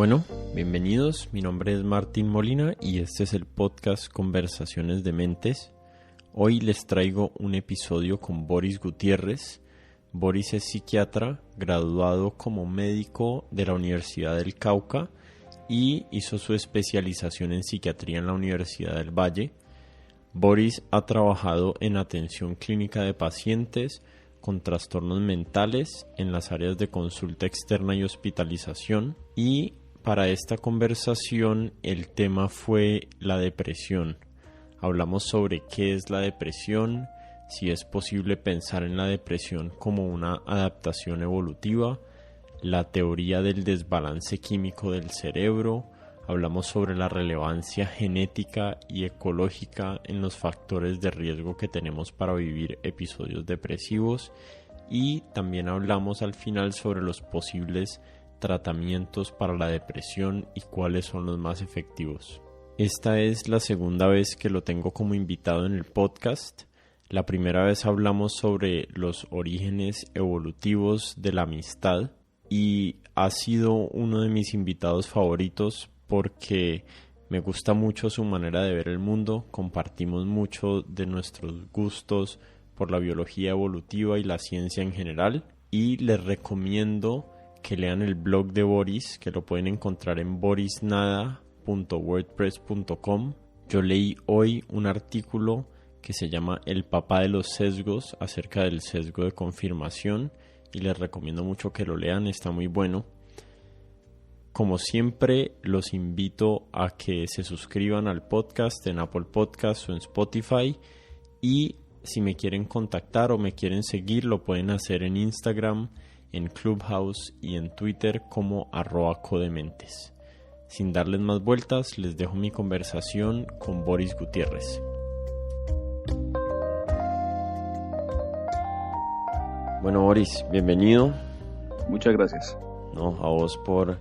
Bueno, bienvenidos, mi nombre es Martín Molina y este es el podcast Conversaciones de Mentes. Hoy les traigo un episodio con Boris Gutiérrez. Boris es psiquiatra, graduado como médico de la Universidad del Cauca y hizo su especialización en psiquiatría en la Universidad del Valle. Boris ha trabajado en atención clínica de pacientes con trastornos mentales en las áreas de consulta externa y hospitalización, y para esta conversación el tema fue la depresión. Hablamos sobre qué es la depresión, si es posible pensar en la depresión como una adaptación evolutiva, la teoría del desbalance químico del cerebro. Hablamos sobre la relevancia genética y ecológica en los factores de riesgo que tenemos para vivir episodios depresivos, y también hablamos al final sobre los posibles tratamientos para la depresión y cuáles son los más efectivos. Esta es la segunda vez que lo tengo como invitado en el podcast. La primera vez hablamos sobre los orígenes evolutivos de la amistad y ha sido uno de mis invitados favoritos porque me gusta mucho su manera de ver el mundo. Compartimos mucho de nuestros gustos por la biología evolutiva y la ciencia en general, y les recomiendo que lean el blog de Boris, que lo pueden encontrar en borisnada.wordpress.com. Yo leí hoy un artículo que se llama El papá de los sesgos, acerca del sesgo de confirmación, y les recomiendo mucho que lo lean, está muy bueno. Como siempre, los invito a que se suscriban al podcast en Apple Podcasts o en Spotify, y si me quieren contactar o me quieren seguir, lo pueden hacer en Instagram, en Clubhouse y en Twitter como @codementes. Sin darles más vueltas, les dejo mi conversación con Boris Gutiérrez. Bueno, Boris, bienvenido. Muchas gracias. No, a vos por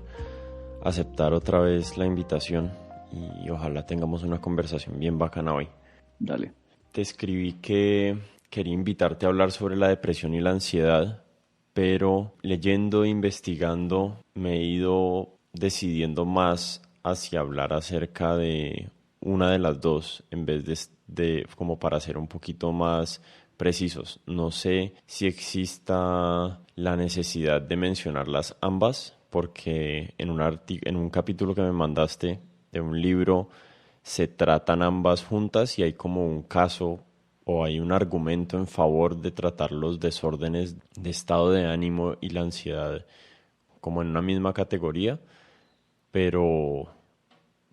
aceptar otra vez la invitación, y ojalá tengamos una conversación bien bacana hoy. Dale. Te escribí que quería invitarte a hablar sobre la depresión y la ansiedad, pero leyendo e investigando me he ido decidiendo más hacia hablar acerca de una de las dos, en vez de como para ser un poquito más precisos. No sé si exista la necesidad de mencionarlas ambas, porque en un capítulo que me mandaste de un libro se tratan ambas juntas y hay como un caso o hay un argumento en favor de tratar los desórdenes de estado de ánimo y la ansiedad como en una misma categoría, pero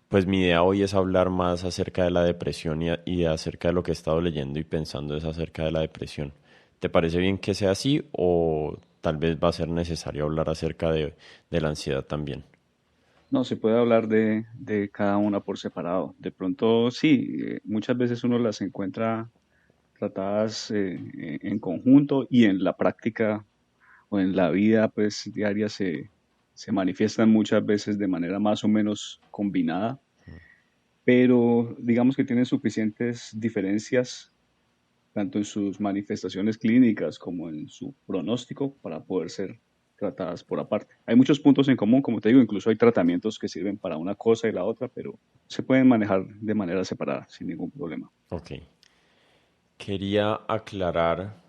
pues mi idea hoy es hablar más acerca de la depresión y acerca de lo que he estado leyendo y pensando es acerca de la depresión. ¿Te parece bien que sea así, o tal vez va a ser necesario hablar acerca de la ansiedad también? No, se puede hablar de cada una por separado. De pronto, sí, muchas veces uno las encuentra tratadas en conjunto, y en la práctica o en la vida pues diaria se manifiestan muchas veces de manera más o menos combinada, pero digamos que tienen suficientes diferencias tanto en sus manifestaciones clínicas como en su pronóstico para poder ser tratadas por aparte. Hay muchos puntos en común, como te digo, incluso hay tratamientos que sirven para una cosa y la otra, pero se pueden manejar de manera separada sin ningún problema. Ok. Quería aclarar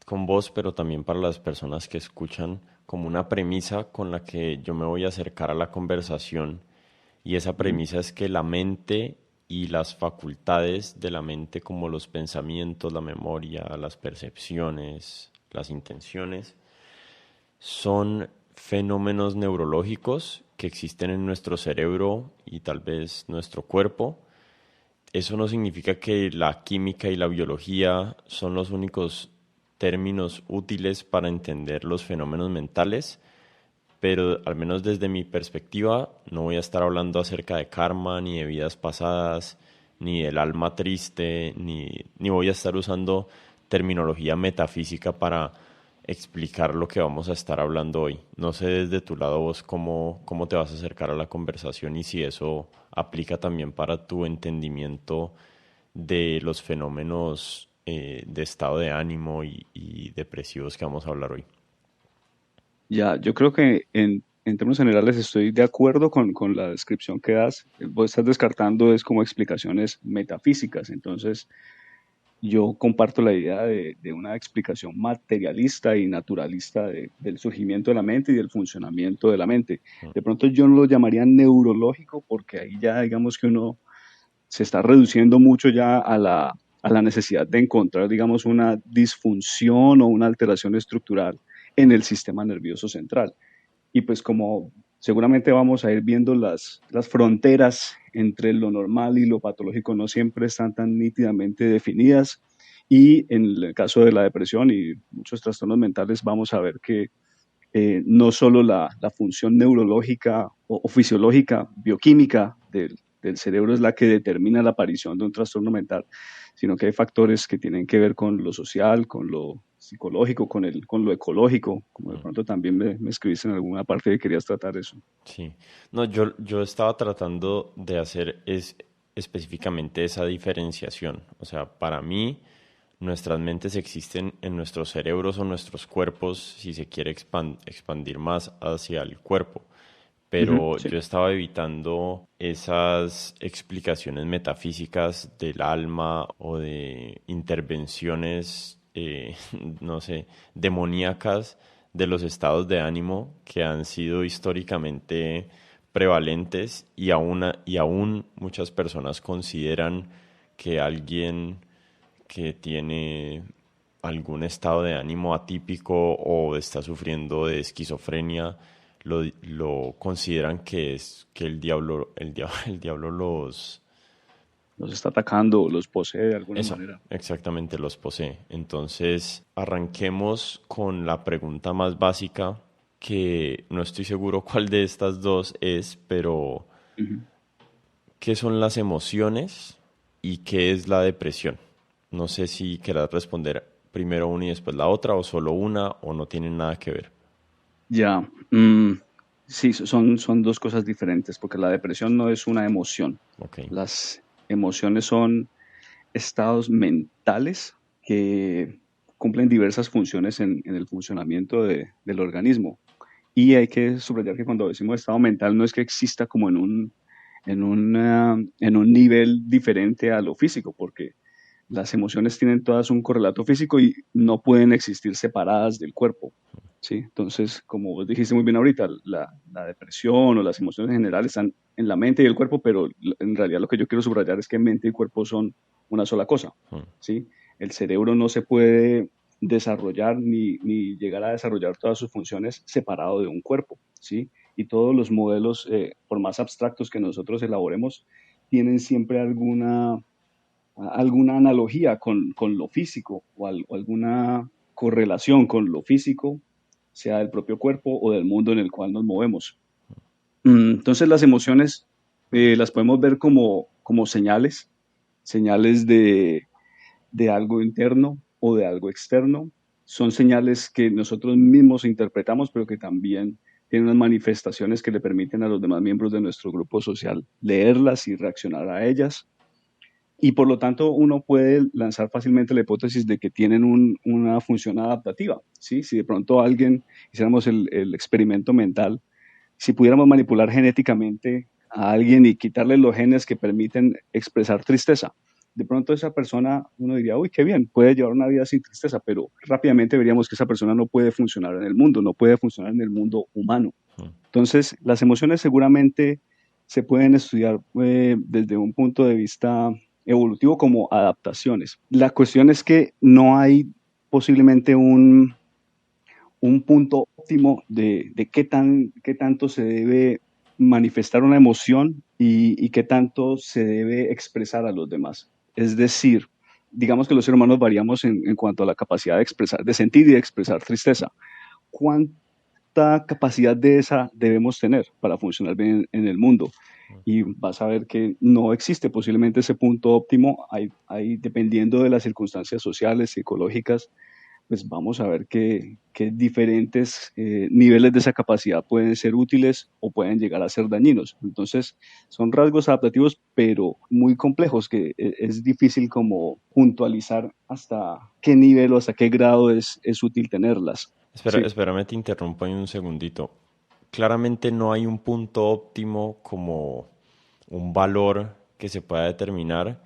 con vos, pero también para las personas que escuchan, como una premisa con la que yo me voy a acercar a la conversación, y esa Ujú. premisa es que la mente y las facultades de la mente, como los pensamientos, la memoria, las percepciones, las intenciones, son fenómenos neurológicos que existen en nuestro cerebro y tal vez nuestro cuerpo. Eso no significa que la química y la biología son los únicos términos útiles para entender los fenómenos mentales, pero al menos desde mi perspectiva no voy a estar hablando acerca de karma, ni de vidas pasadas, ni del alma triste, ni voy a estar usando terminología metafísica para explicar lo que vamos a estar hablando hoy. No sé desde tu lado vos cómo te vas a acercar a la conversación y si eso aplica también para tu entendimiento de los fenómenos de estado de ánimo y depresivos que vamos a hablar hoy. Ya, yo creo que en términos generales estoy de acuerdo con la descripción que das. Vos estás descartando es como explicaciones metafísicas. Entonces, yo comparto la idea de una explicación materialista y naturalista del surgimiento de la mente y del funcionamiento de la mente. De pronto yo no lo llamaría neurológico porque ahí ya digamos que uno se está reduciendo mucho ya a la necesidad de encontrar, digamos, una disfunción o una alteración estructural en el sistema nervioso central. Y pues como seguramente vamos a ir viendo las fronteras entre lo normal y lo patológico no siempre están tan nítidamente definidas. Y en el caso de la depresión y muchos trastornos mentales vamos a ver que no solo la función neurológica o fisiológica, bioquímica del cerebro es la que determina la aparición de un trastorno mental, sino que hay factores que tienen que ver con lo social, con lo psicológico, con lo ecológico, como de pronto también me escribiste en alguna parte que querías tratar eso. Sí, no, yo estaba tratando de hacer específicamente esa diferenciación. O sea, para mí, nuestras mentes existen en nuestros cerebros o nuestros cuerpos, si se quiere expandir más hacia el cuerpo. Ujú, Pero sí. yo estaba evitando esas explicaciones metafísicas del alma o de intervenciones, no sé, demoníacas de los estados de ánimo que han sido históricamente prevalentes y aún muchas personas consideran que alguien que tiene algún estado de ánimo atípico o está sufriendo de esquizofrenia, lo consideran que es que el diablo los... Los está atacando, los posee de alguna Eso, manera. exactamente, los posee. Entonces, arranquemos con la pregunta más básica, que no estoy seguro cuál de estas dos es, pero Ujú. ¿qué son las emociones y qué es la depresión? No sé si querrás responder primero una y después la otra, o solo una, o no tienen nada que ver. Ya, sí, son dos cosas diferentes, porque la depresión no es una emoción. Ok. Las emociones son estados mentales que cumplen diversas funciones en el funcionamiento del organismo. Y hay que subrayar que cuando decimos estado mental no es que exista como en un nivel diferente a lo físico, porque las emociones tienen todas un correlato físico y no pueden existir separadas del cuerpo. ¿Sí? Entonces, como vos dijiste muy bien ahorita, la depresión o las emociones en general están en la mente y el cuerpo, pero en realidad lo que yo quiero subrayar es que mente y cuerpo son una sola cosa. Mm. ¿Sí? El cerebro no se puede desarrollar ni llegar a desarrollar todas sus funciones separado de un cuerpo. ¿Sí? Y todos los modelos, por más abstractos que nosotros elaboremos, tienen siempre alguna analogía con lo físico o alguna correlación con lo físico, sea del propio cuerpo o del mundo en el cual nos movemos. Entonces las emociones las podemos ver como señales, señales de algo interno o de algo externo. Son señales que nosotros mismos interpretamos, pero que también tienen unas manifestaciones que le permiten a los demás miembros de nuestro grupo social leerlas y reaccionar a ellas. Y por lo tanto uno puede lanzar fácilmente la hipótesis de que tienen una función adaptativa. ¿Sí? Si de pronto alguien, hiciéramos el experimento mental, si pudiéramos manipular genéticamente a alguien y quitarle los genes que permiten expresar tristeza, de pronto esa persona, uno diría, uy, qué bien, puede llevar una vida sin tristeza, pero rápidamente veríamos que esa persona no puede funcionar en el mundo, no puede funcionar en el mundo humano. Mm. Entonces, las emociones seguramente se pueden estudiar desde un punto de vista evolutivo como adaptaciones. La cuestión es que no hay posiblemente un punto óptimo de qué tanto se debe manifestar una emoción y qué tanto se debe expresar a los demás. Es decir, digamos que los seres humanos variamos en cuanto a la capacidad de expresar, de sentir y de expresar tristeza. ¿Cuánta capacidad de esa debemos tener para funcionar bien en el mundo? Y vas a ver que no existe posiblemente ese punto óptimo, dependiendo de las circunstancias sociales, psicológicas, pues vamos a ver que diferentes niveles de esa capacidad pueden ser útiles o pueden llegar a ser dañinos. Entonces, son rasgos adaptativos, pero muy complejos, que es difícil como puntualizar hasta qué nivel o hasta qué grado es útil tenerlas. Sí. Espérame, te interrumpo ahí un segundito. claramente no hay un punto óptimo como un valor que se pueda determinar,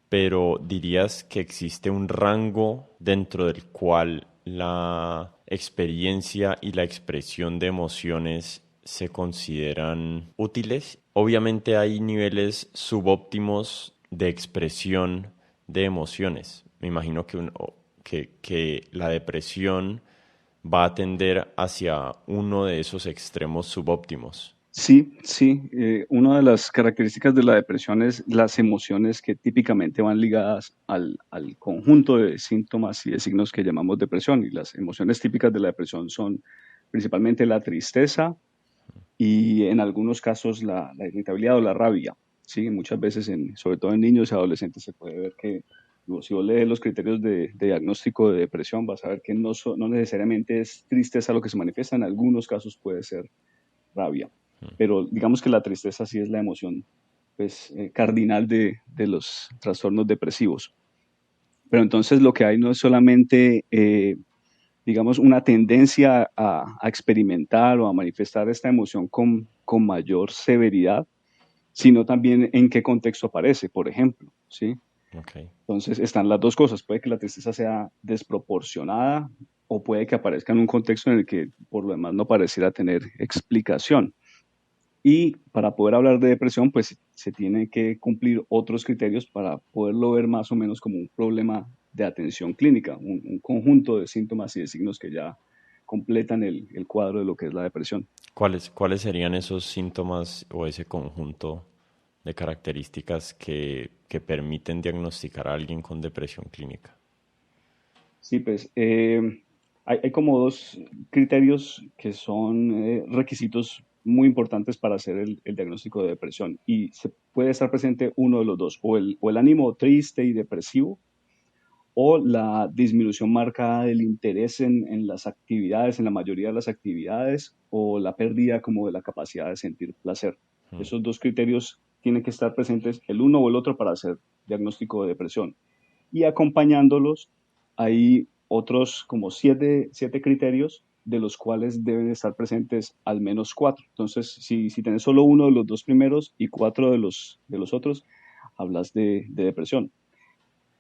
pero dirías que existe un rango dentro del cual la experiencia y la expresión de emociones se consideran útiles. Obviamente hay niveles subóptimos de expresión de emociones. Me imagino que la depresión va a tender hacia uno de esos extremos subóptimos. Sí, sí. Una de las características de la depresión es las emociones que típicamente van ligadas al conjunto de síntomas y de signos que llamamos depresión. Y las emociones típicas de la depresión son principalmente la tristeza y en algunos casos la irritabilidad o la rabia. Sí, muchas veces, sobre todo en niños y adolescentes, se puede ver que si vos lees los criterios de diagnóstico de depresión, vas a ver que no necesariamente es tristeza lo que se manifiesta, en algunos casos puede ser rabia. Pero digamos que la tristeza sí es la emoción pues, cardinal de los trastornos depresivos. Pero entonces lo que hay no es solamente, digamos, una tendencia a experimentar o a manifestar esta emoción con mayor severidad, sino también en qué contexto aparece, por ejemplo, ¿sí? Okay. Entonces están las dos cosas. Puede que la tristeza sea desproporcionada o puede que aparezca en un contexto en el que por lo demás no pareciera tener explicación. Y para poder hablar de depresión, pues se tienen que cumplir otros criterios para poderlo ver más o menos como un problema de atención clínica, un conjunto de síntomas y de signos que ya completan el cuadro de lo que es la depresión. ¿Cuáles serían esos síntomas o ese conjunto de características que permiten diagnosticar a alguien con depresión clínica? Sí, pues hay como dos criterios que son requisitos muy importantes para hacer el diagnóstico de depresión y se puede estar presente uno de los dos, o el ánimo triste y depresivo, o la disminución marcada del interés en las actividades, en la mayoría de las actividades, o la pérdida como de la capacidad de sentir placer. Esos dos criterios tienen que estar presentes el uno o el otro para hacer diagnóstico de depresión. Y acompañándolos hay otros como siete criterios de los cuales deben estar presentes al menos cuatro. Entonces, si tenés solo uno de los dos primeros y cuatro de los otros, hablas de depresión.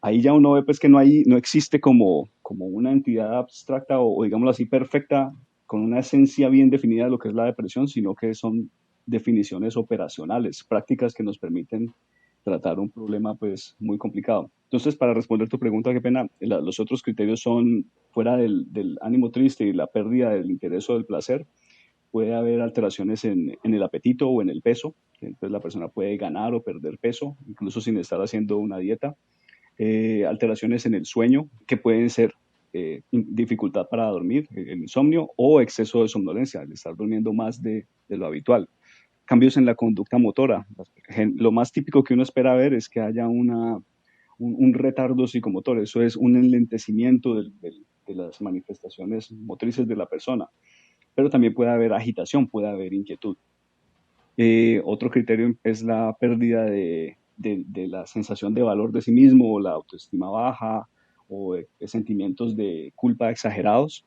Ahí ya uno ve pues que no existe como una entidad abstracta o digámoslo así perfecta con una esencia bien definida de lo que es la depresión, sino que son definiciones operacionales, prácticas que nos permiten tratar un problema pues muy complicado. Entonces, para responder tu pregunta, qué pena, los otros criterios son fuera del ánimo triste y la pérdida del interés o del placer, puede haber alteraciones en el apetito o en el peso, entonces la persona puede ganar o perder peso, incluso sin estar haciendo una dieta, alteraciones en el sueño, que pueden ser dificultad para dormir, el insomnio o exceso de somnolencia, el estar durmiendo más de lo habitual. Cambios en la conducta motora. Lo más típico que uno espera ver es que haya un retardo psicomotor, eso es un enlentecimiento de las manifestaciones motrices de la persona, pero también puede haber agitación, puede haber inquietud. Otro criterio es la pérdida de la sensación de valor de sí mismo, o la autoestima baja, o sentimientos de culpa exagerados.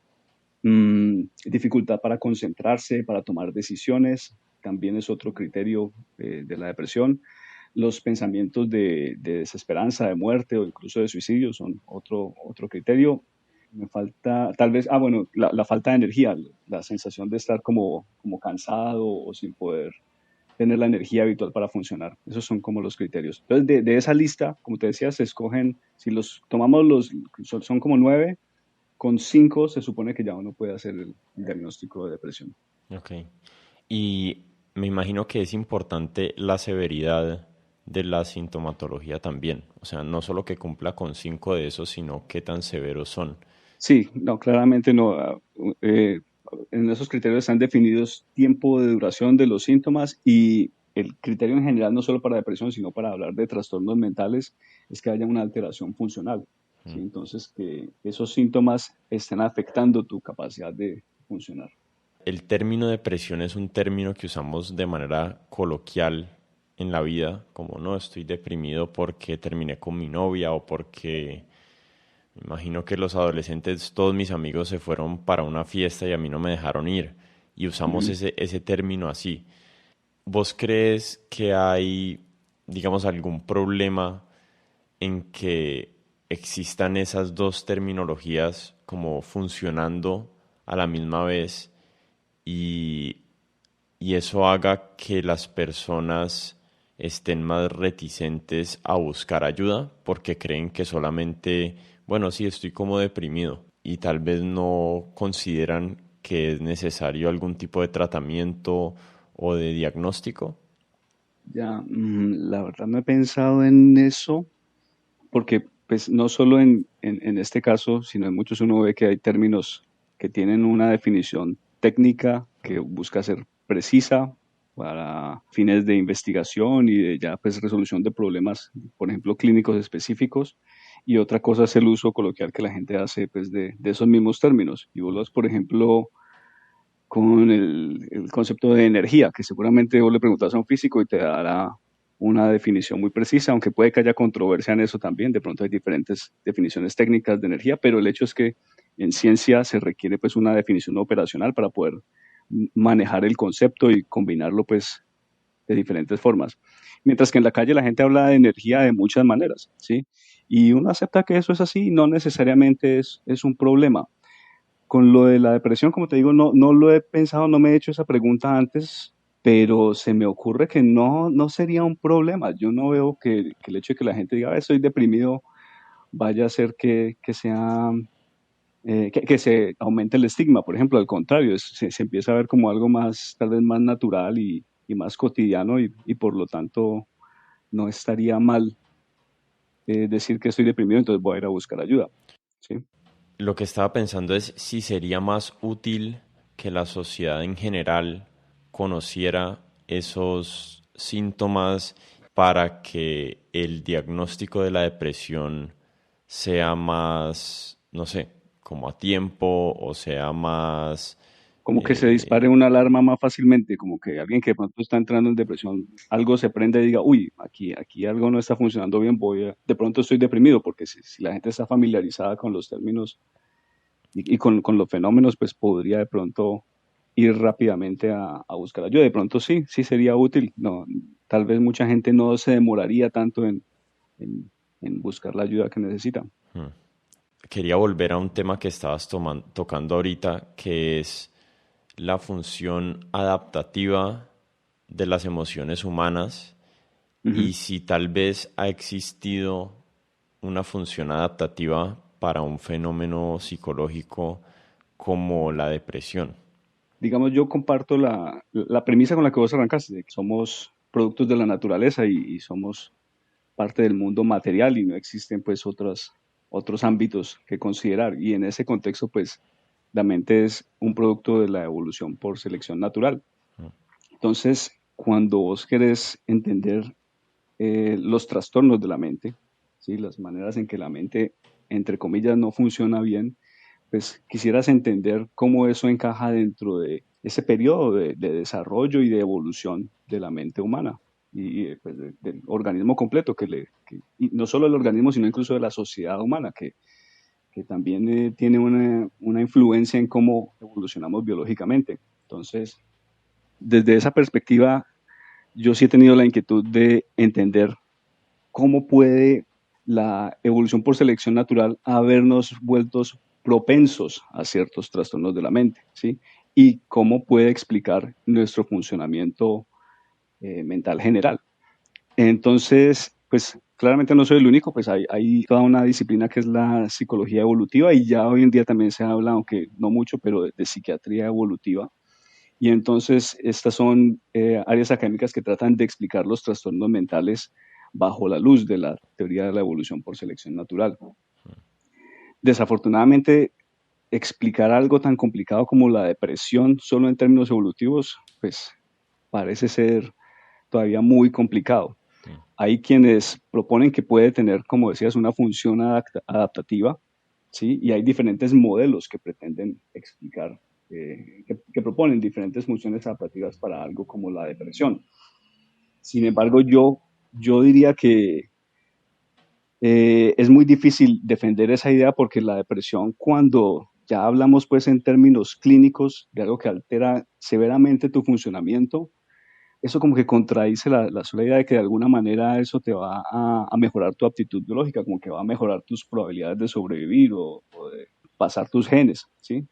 Dificultad para concentrarse, para tomar decisiones, también es otro criterio de la depresión. Los pensamientos de desesperanza, de muerte o incluso de suicidio son otro criterio. Me falta, tal vez, bueno, la falta de energía, la sensación de estar como cansado o sin poder tener la energía habitual para funcionar. Esos son como los criterios. Entonces, de esa lista, como te decía, se escogen, si los tomamos son como 9, con 5 se supone que ya uno puede hacer el diagnóstico de depresión. Ok. Y me imagino que es importante la severidad de la sintomatología también. O sea, no solo que cumpla con 5 de esos, sino qué tan severos son. Sí, no, claramente no. En esos criterios están definidos tiempo de duración de los síntomas y el criterio en general, no solo para depresión, sino para hablar de trastornos mentales, es que haya una alteración funcional. ¿Sí? Entonces, que esos síntomas estén afectando tu capacidad de funcionar. El término depresión es un término que usamos de manera coloquial en la vida, como no, estoy deprimido porque terminé con mi novia o porque me imagino que los adolescentes, todos mis amigos se fueron para una fiesta y a mí no me dejaron ir. y usamos Ujú. ese término así. ¿Vos crees que hay, digamos, algún problema en que existan esas dos terminologías como funcionando a la misma vez y, y eso haga que las personas estén más reticentes a buscar ayuda porque creen que solamente, bueno, sí, estoy como deprimido y tal vez no consideran que es necesario algún tipo de tratamiento o de diagnóstico? Ya, la verdad no he pensado en eso porque pues no solo en este caso, sino en muchos uno ve que hay términos que tienen una definición técnica que busca ser precisa para fines de investigación y de ya pues resolución de problemas, por ejemplo, clínicos específicos. Y otra cosa es el uso coloquial que la gente hace pues de esos mismos términos. Y vos, por ejemplo, con el concepto de energía, que seguramente vos le preguntas a un físico y te dará una definición muy precisa, aunque puede que haya controversia en eso también, de pronto hay diferentes definiciones técnicas de energía, pero el hecho es que en ciencia se requiere pues una definición operacional para poder manejar el concepto y combinarlo pues de diferentes formas. Mientras que en la calle la gente habla de energía de muchas maneras, ¿sí? Y uno acepta que eso es así, no necesariamente es un problema. Con lo de la depresión, como te digo, no lo he pensado, no me he hecho esa pregunta antes, pero se me ocurre que no sería un problema. Yo no veo que el hecho de que la gente diga, "Ah, estoy deprimido", vaya a hacer que sea, que se aumente el estigma. Por ejemplo, al contrario, se empieza a ver como algo más, tal vez más natural y más cotidiano y por lo tanto no estaría mal decir que estoy deprimido, entonces voy a ir a buscar ayuda. ¿Sí? Lo que estaba pensando es si sería más útil que la sociedad en general conociera esos síntomas para que el diagnóstico de la depresión sea más, no sé, como a tiempo o sea más... Como que se eh, dispare una alarma más fácilmente, como que alguien que de pronto está entrando en depresión, algo se prende y diga, uy, aquí algo no está funcionando bien, de pronto estoy deprimido, porque si la gente está familiarizada con los términos y con los fenómenos, pues podría de pronto ir rápidamente a buscar ayuda. De pronto sí sería útil. No, tal vez mucha gente no se demoraría tanto en, en buscar la ayuda que necesita. quería volver a un tema que estabas tocando ahorita, que es la función adaptativa de las emociones humanas Ujú. y si tal vez ha existido una función adaptativa para un fenómeno psicológico como la depresión. Digamos, yo comparto la premisa con la que vos arrancaste, de que somos productos de la naturaleza y somos parte del mundo material y no existen pues otros ámbitos que considerar. Y en ese contexto, pues la mente es un producto de la evolución por selección natural. Entonces, cuando vos querés entender los trastornos de la mente, ¿sí? Las maneras en que la mente, entre comillas, no funciona bien, pues quisieras entender cómo eso encaja dentro de ese periodo de desarrollo y de evolución de la mente humana y pues, del organismo completo, y no solo el organismo, sino incluso de la sociedad humana, que también tiene una influencia en cómo evolucionamos biológicamente. Entonces, desde esa perspectiva, yo sí he tenido la inquietud de entender cómo puede la evolución por selección natural habernos vueltos propensos a ciertos trastornos de la mente, ¿sí? Y cómo puede explicar nuestro funcionamiento mental general. Entonces, pues claramente no soy el único, pues hay toda una disciplina que es la psicología evolutiva y ya hoy en día también se habla, aunque no mucho, pero de psiquiatría evolutiva. Y entonces estas son áreas académicas que tratan de explicar los trastornos mentales bajo la luz de la teoría de la evolución por selección natural. Desafortunadamente, explicar algo tan complicado como la depresión solo en términos evolutivos, pues parece ser todavía muy complicado. Hay quienes proponen que puede tener, como decías, una función adaptativa, ¿sí? Y hay diferentes modelos que pretenden explicar, que proponen diferentes funciones adaptativas para algo como la depresión. Sin embargo, yo diría que es muy difícil defender esa idea porque la depresión, cuando ya hablamos pues en términos clínicos de algo que altera severamente tu funcionamiento, eso como que contradice la sola idea de que de alguna manera eso te va a mejorar tu aptitud biológica, como que va a mejorar tus probabilidades de sobrevivir o de pasar tus genes, ¿sí?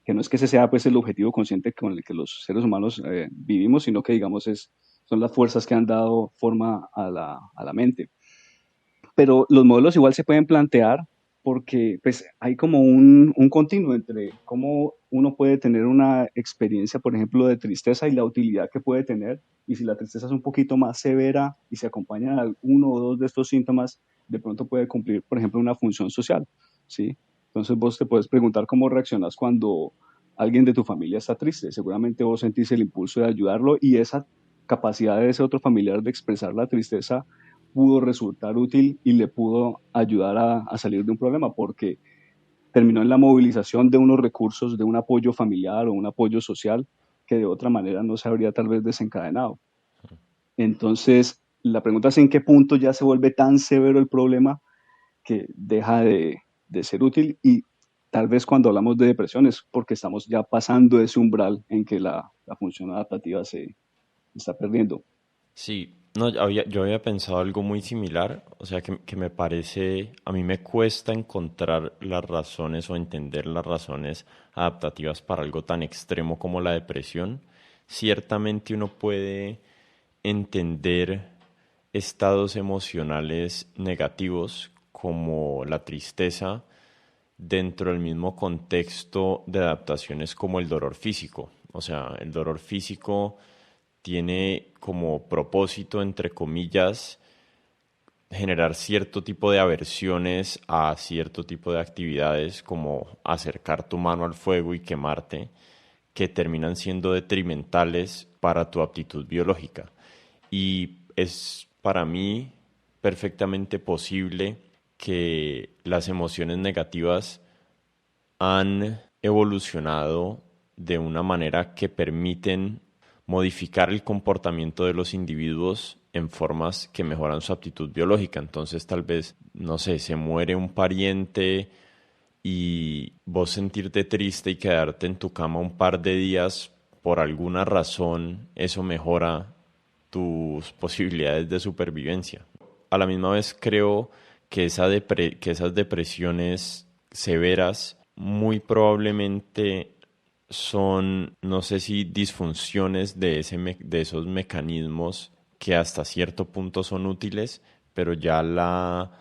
Que no es que ese sea pues el objetivo consciente con el que los seres humanos vivimos, sino que digamos son las fuerzas que han dado forma a la mente. Pero los modelos igual se pueden plantear porque pues hay como un continuo entre cómo uno puede tener una experiencia, por ejemplo, de tristeza y la utilidad que puede tener. Y si la tristeza es un poquito más severa y se acompaña de uno o dos de estos síntomas, de pronto puede cumplir, por ejemplo, una función social, ¿sí? Entonces vos te puedes preguntar cómo reaccionas cuando alguien de tu familia está triste. Seguramente vos sentís el impulso de ayudarlo y esa capacidad de ese otro familiar de expresar la tristeza pudo resultar útil y le pudo ayudar a salir de un problema porque terminó en la movilización de unos recursos, de un apoyo familiar o un apoyo social que de otra manera no se habría tal vez desencadenado. Entonces, la pregunta es en qué punto ya se vuelve tan severo el problema que deja de ser útil y tal vez cuando hablamos de depresión es porque estamos ya pasando ese umbral en que la función adaptativa se está perdiendo. Sí, no, yo había pensado algo muy similar, o sea que me parece, a mí me cuesta encontrar las razones o entender las razones adaptativas para algo tan extremo como la depresión. Ciertamente uno puede entender estados emocionales negativos como la tristeza dentro del mismo contexto de adaptaciones como el dolor físico. O sea, el dolor físico tiene como propósito, entre comillas, generar cierto tipo de aversiones a cierto tipo de actividades, como acercar tu mano al fuego y quemarte, que terminan siendo detrimentales para tu aptitud biológica. Y es para mí perfectamente posible que las emociones negativas han evolucionado de una manera que permiten modificar el comportamiento de los individuos en formas que mejoran su aptitud biológica. Entonces, tal vez, no sé, se muere un pariente y vos sentirte triste y quedarte en tu cama un par de días por alguna razón, eso mejora tus posibilidades de supervivencia. A la misma vez creo que, que esas depresiones severas muy probablemente son, no sé si disfunciones de esos mecanismos que hasta cierto punto son útiles, pero ya la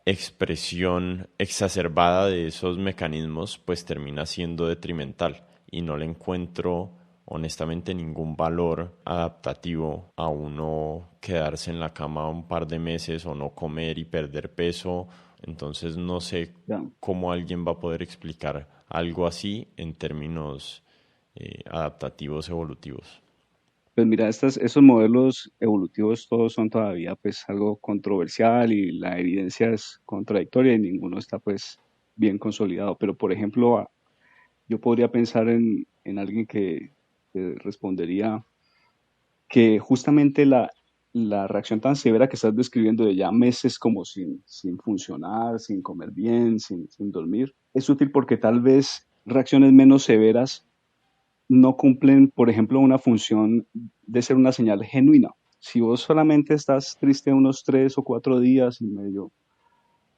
expresión exacerbada de esos mecanismos pues termina siendo detrimental y no le encuentro honestamente ningún valor adaptativo a uno quedarse en la cama un par de meses o no comer y perder peso. Entonces no sé Ya. cómo alguien va a poder explicar algo así en términos adaptativos evolutivos. Pues mira, esos modelos evolutivos todos son todavía pues algo controversial y la evidencia es contradictoria y ninguno está pues bien consolidado. Pero por ejemplo, yo podría pensar en alguien que respondería que justamente la reacción tan severa que estás describiendo de ya meses como sin funcionar, sin comer bien, sin dormir, es útil porque tal vez reacciones menos severas no cumplen, por ejemplo, una función de ser una señal genuina. Si vos solamente estás triste unos 3 o 4 días y medio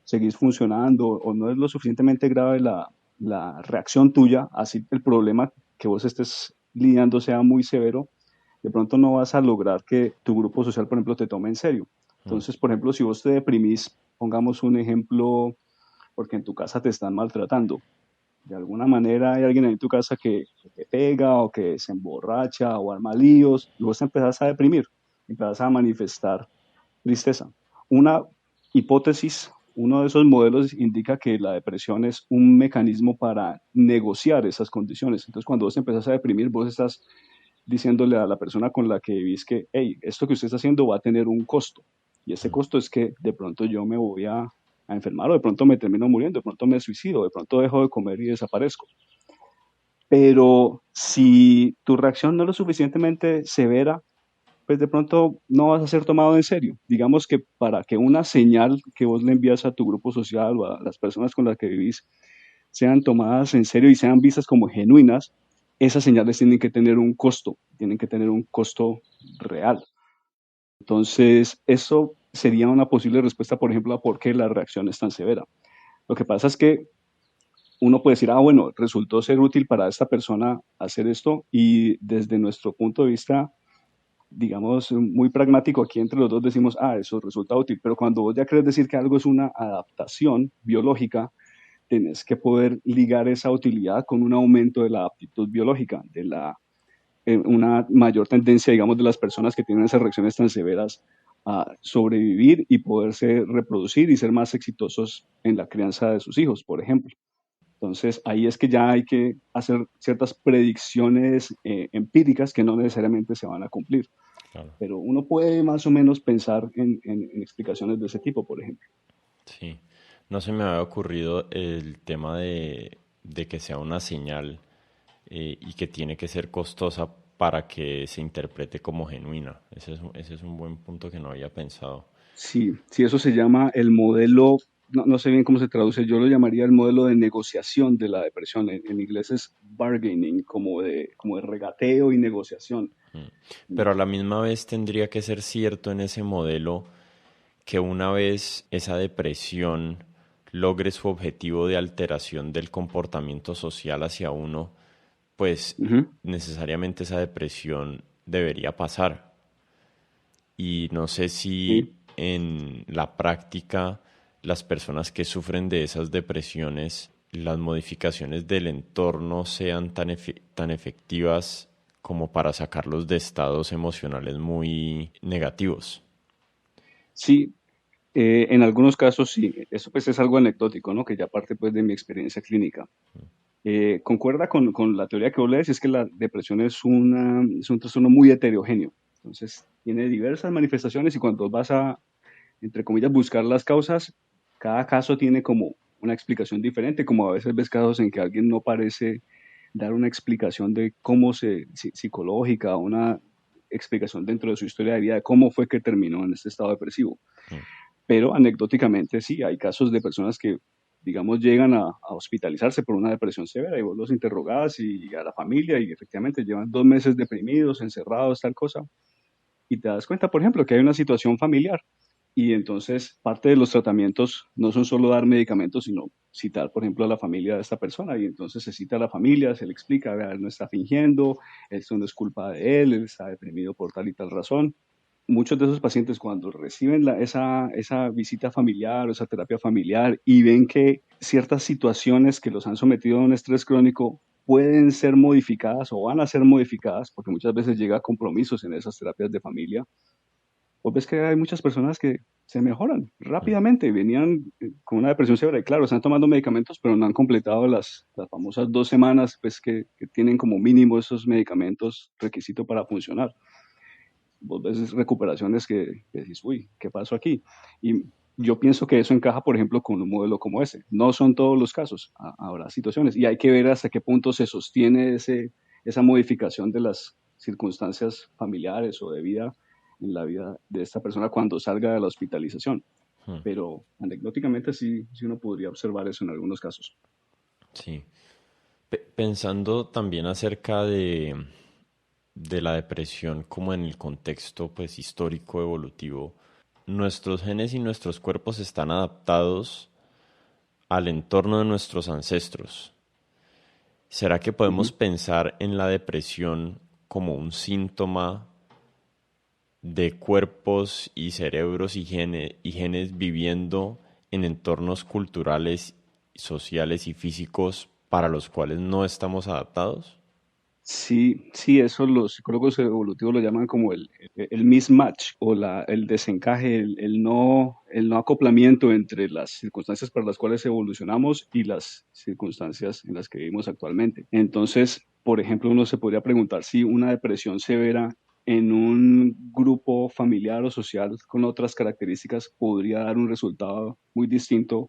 seguís funcionando o no es lo suficientemente grave la reacción tuya, así el problema que vos estés lidiando sea muy severo, de pronto no vas a lograr que tu grupo social, por ejemplo, te tome en serio. Mm. Entonces, por ejemplo, si vos te deprimís, pongamos un ejemplo, porque en tu casa te están maltratando, de alguna manera hay alguien en tu casa que te pega o que se emborracha o arma líos y vos te empezás a deprimir, empezás a manifestar tristeza. Una hipótesis, uno de esos modelos indica que la depresión es un mecanismo para negociar esas condiciones. Entonces, cuando vos te empezás a deprimir, vos estás diciéndole a la persona con la que vivís que, hey, esto que usted está haciendo va a tener un costo. Y ese costo es que de pronto yo me voy a enfermar o de pronto me termino muriendo, de pronto me suicido, de pronto dejo de comer y desaparezco. Pero si tu reacción no es lo suficientemente severa, pues de pronto no vas a ser tomado en serio. Digamos que para que una señal que vos le envías a tu grupo social o a las personas con las que vivís sean tomadas en serio y sean vistas como genuinas, esas señales tienen que tener un costo real. Entonces, eso sería una posible respuesta, por ejemplo, a por qué la reacción es tan severa. Lo que pasa es que uno puede decir, bueno, resultó ser útil para esta persona hacer esto y desde nuestro punto de vista, digamos, muy pragmático, aquí entre los dos decimos, eso resulta útil, pero cuando vos ya querés decir que algo es una adaptación biológica, tenés que poder ligar esa utilidad con un aumento de la aptitud biológica, una mayor tendencia, digamos, de las personas que tienen esas reacciones tan severas a sobrevivir y poderse reproducir y ser más exitosos en la crianza de sus hijos, por ejemplo. Entonces, ahí es que ya hay que hacer ciertas predicciones empíricas que no necesariamente se van a cumplir. Claro. Pero uno puede más o menos pensar en explicaciones de ese tipo, por ejemplo. Sí, no se me había ocurrido el tema de que sea una señal y que tiene que ser costosa para que se interprete como genuina. Ese es un buen punto que no había pensado. Sí, sí, eso se llama el modelo, no sé bien cómo se traduce, yo lo llamaría el modelo de negociación de la depresión. En inglés es bargaining, como de regateo y negociación. Pero a la misma vez tendría que ser cierto en ese modelo que una vez esa depresión logre su objetivo de alteración del comportamiento social hacia uno, pues Ujú. necesariamente esa depresión debería pasar. Y no sé si Sí. en la práctica las personas que sufren de esas depresiones, las modificaciones del entorno sean tan efectivas como para sacarlos de estados emocionales muy negativos. Sí, en algunos casos sí, eso pues es algo anecdótico, ¿no? Que ya parte pues de mi experiencia clínica. Concuerda con la teoría que vos lees, es que la depresión es un trastorno muy heterogéneo. Entonces, tiene diversas manifestaciones y cuando vas a, entre comillas, buscar las causas, cada caso tiene como una explicación diferente, como a veces ves casos en que alguien no parece dar una explicación de psicológica, una explicación dentro de su historia de vida de cómo fue que terminó en este estado depresivo. Pero anecdóticamente sí, hay casos de personas que, digamos, llegan a hospitalizarse por una depresión severa y vos los interrogás y a la familia y efectivamente llevan 2 meses deprimidos, encerrados, tal cosa. Y te das cuenta, por ejemplo, que hay una situación familiar y entonces parte de los tratamientos no son solo dar medicamentos, sino citar, por ejemplo, a la familia de esta persona. Y entonces se cita a la familia, se le explica, vea, él no está fingiendo, esto no es culpa de él está deprimido por tal y tal razón. Muchos de esos pacientes cuando reciben esa visita familiar o esa terapia familiar y ven que ciertas situaciones que los han sometido a un estrés crónico pueden ser modificadas o van a ser modificadas, porque muchas veces llega a compromisos en esas terapias de familia, pues ves que hay muchas personas que se mejoran rápidamente, venían con una depresión severa y claro, están tomando medicamentos, pero no han completado las famosas 2 semanas pues, que tienen como mínimo esos medicamentos requisito para funcionar. Vos ves recuperaciones que dices, uy, ¿qué pasó aquí? Y yo pienso que eso encaja, por ejemplo, con un modelo como ese. No son todos los casos, habrá situaciones y hay que ver hasta qué punto se sostiene esa modificación de las circunstancias familiares o de vida en la vida de esta persona cuando salga de la hospitalización. Pero anecdóticamente sí uno podría observar eso en algunos casos. Sí. Pensando también acerca de la depresión como en el contexto pues histórico evolutivo, nuestros genes y nuestros cuerpos están adaptados al entorno de nuestros ancestros. ¿Será que podemos Ujú. pensar en la depresión como un síntoma de cuerpos y cerebros y genes viviendo en entornos culturales, sociales y físicos para los cuales no estamos adaptados? Sí, sí, eso los psicólogos evolutivos lo llaman como el mismatch o el desencaje, el no acoplamiento entre las circunstancias para las cuales evolucionamos y las circunstancias en las que vivimos actualmente. Entonces, por ejemplo, uno se podría preguntar si una depresión severa en un grupo familiar o social con otras características podría dar un resultado muy distinto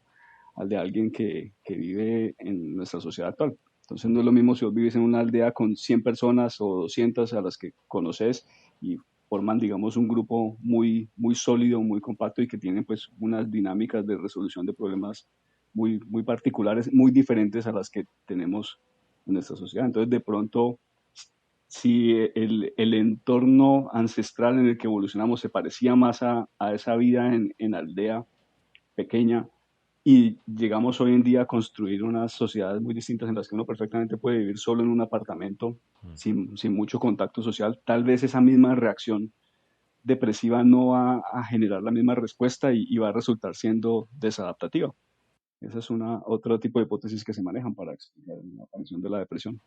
al de alguien que vive en nuestra sociedad actual. Entonces no es lo mismo si vos vivís en una aldea con 100 personas o 200 a las que conoces y forman, digamos, un grupo muy, muy sólido, muy compacto y que tienen pues unas dinámicas de resolución de problemas muy particulares, muy diferentes a las que tenemos en nuestra sociedad. Entonces, de pronto, si el entorno ancestral en el que evolucionamos se parecía más a esa vida en aldea pequeña, y llegamos hoy en día a construir unas sociedades muy distintas en las que uno perfectamente puede vivir solo en un apartamento sin mucho contacto social, tal vez esa misma reacción depresiva no va a generar la misma respuesta y va a resultar siendo desadaptativa. Esa es otro tipo de hipótesis que se manejan para explicar la aparición de la depresión.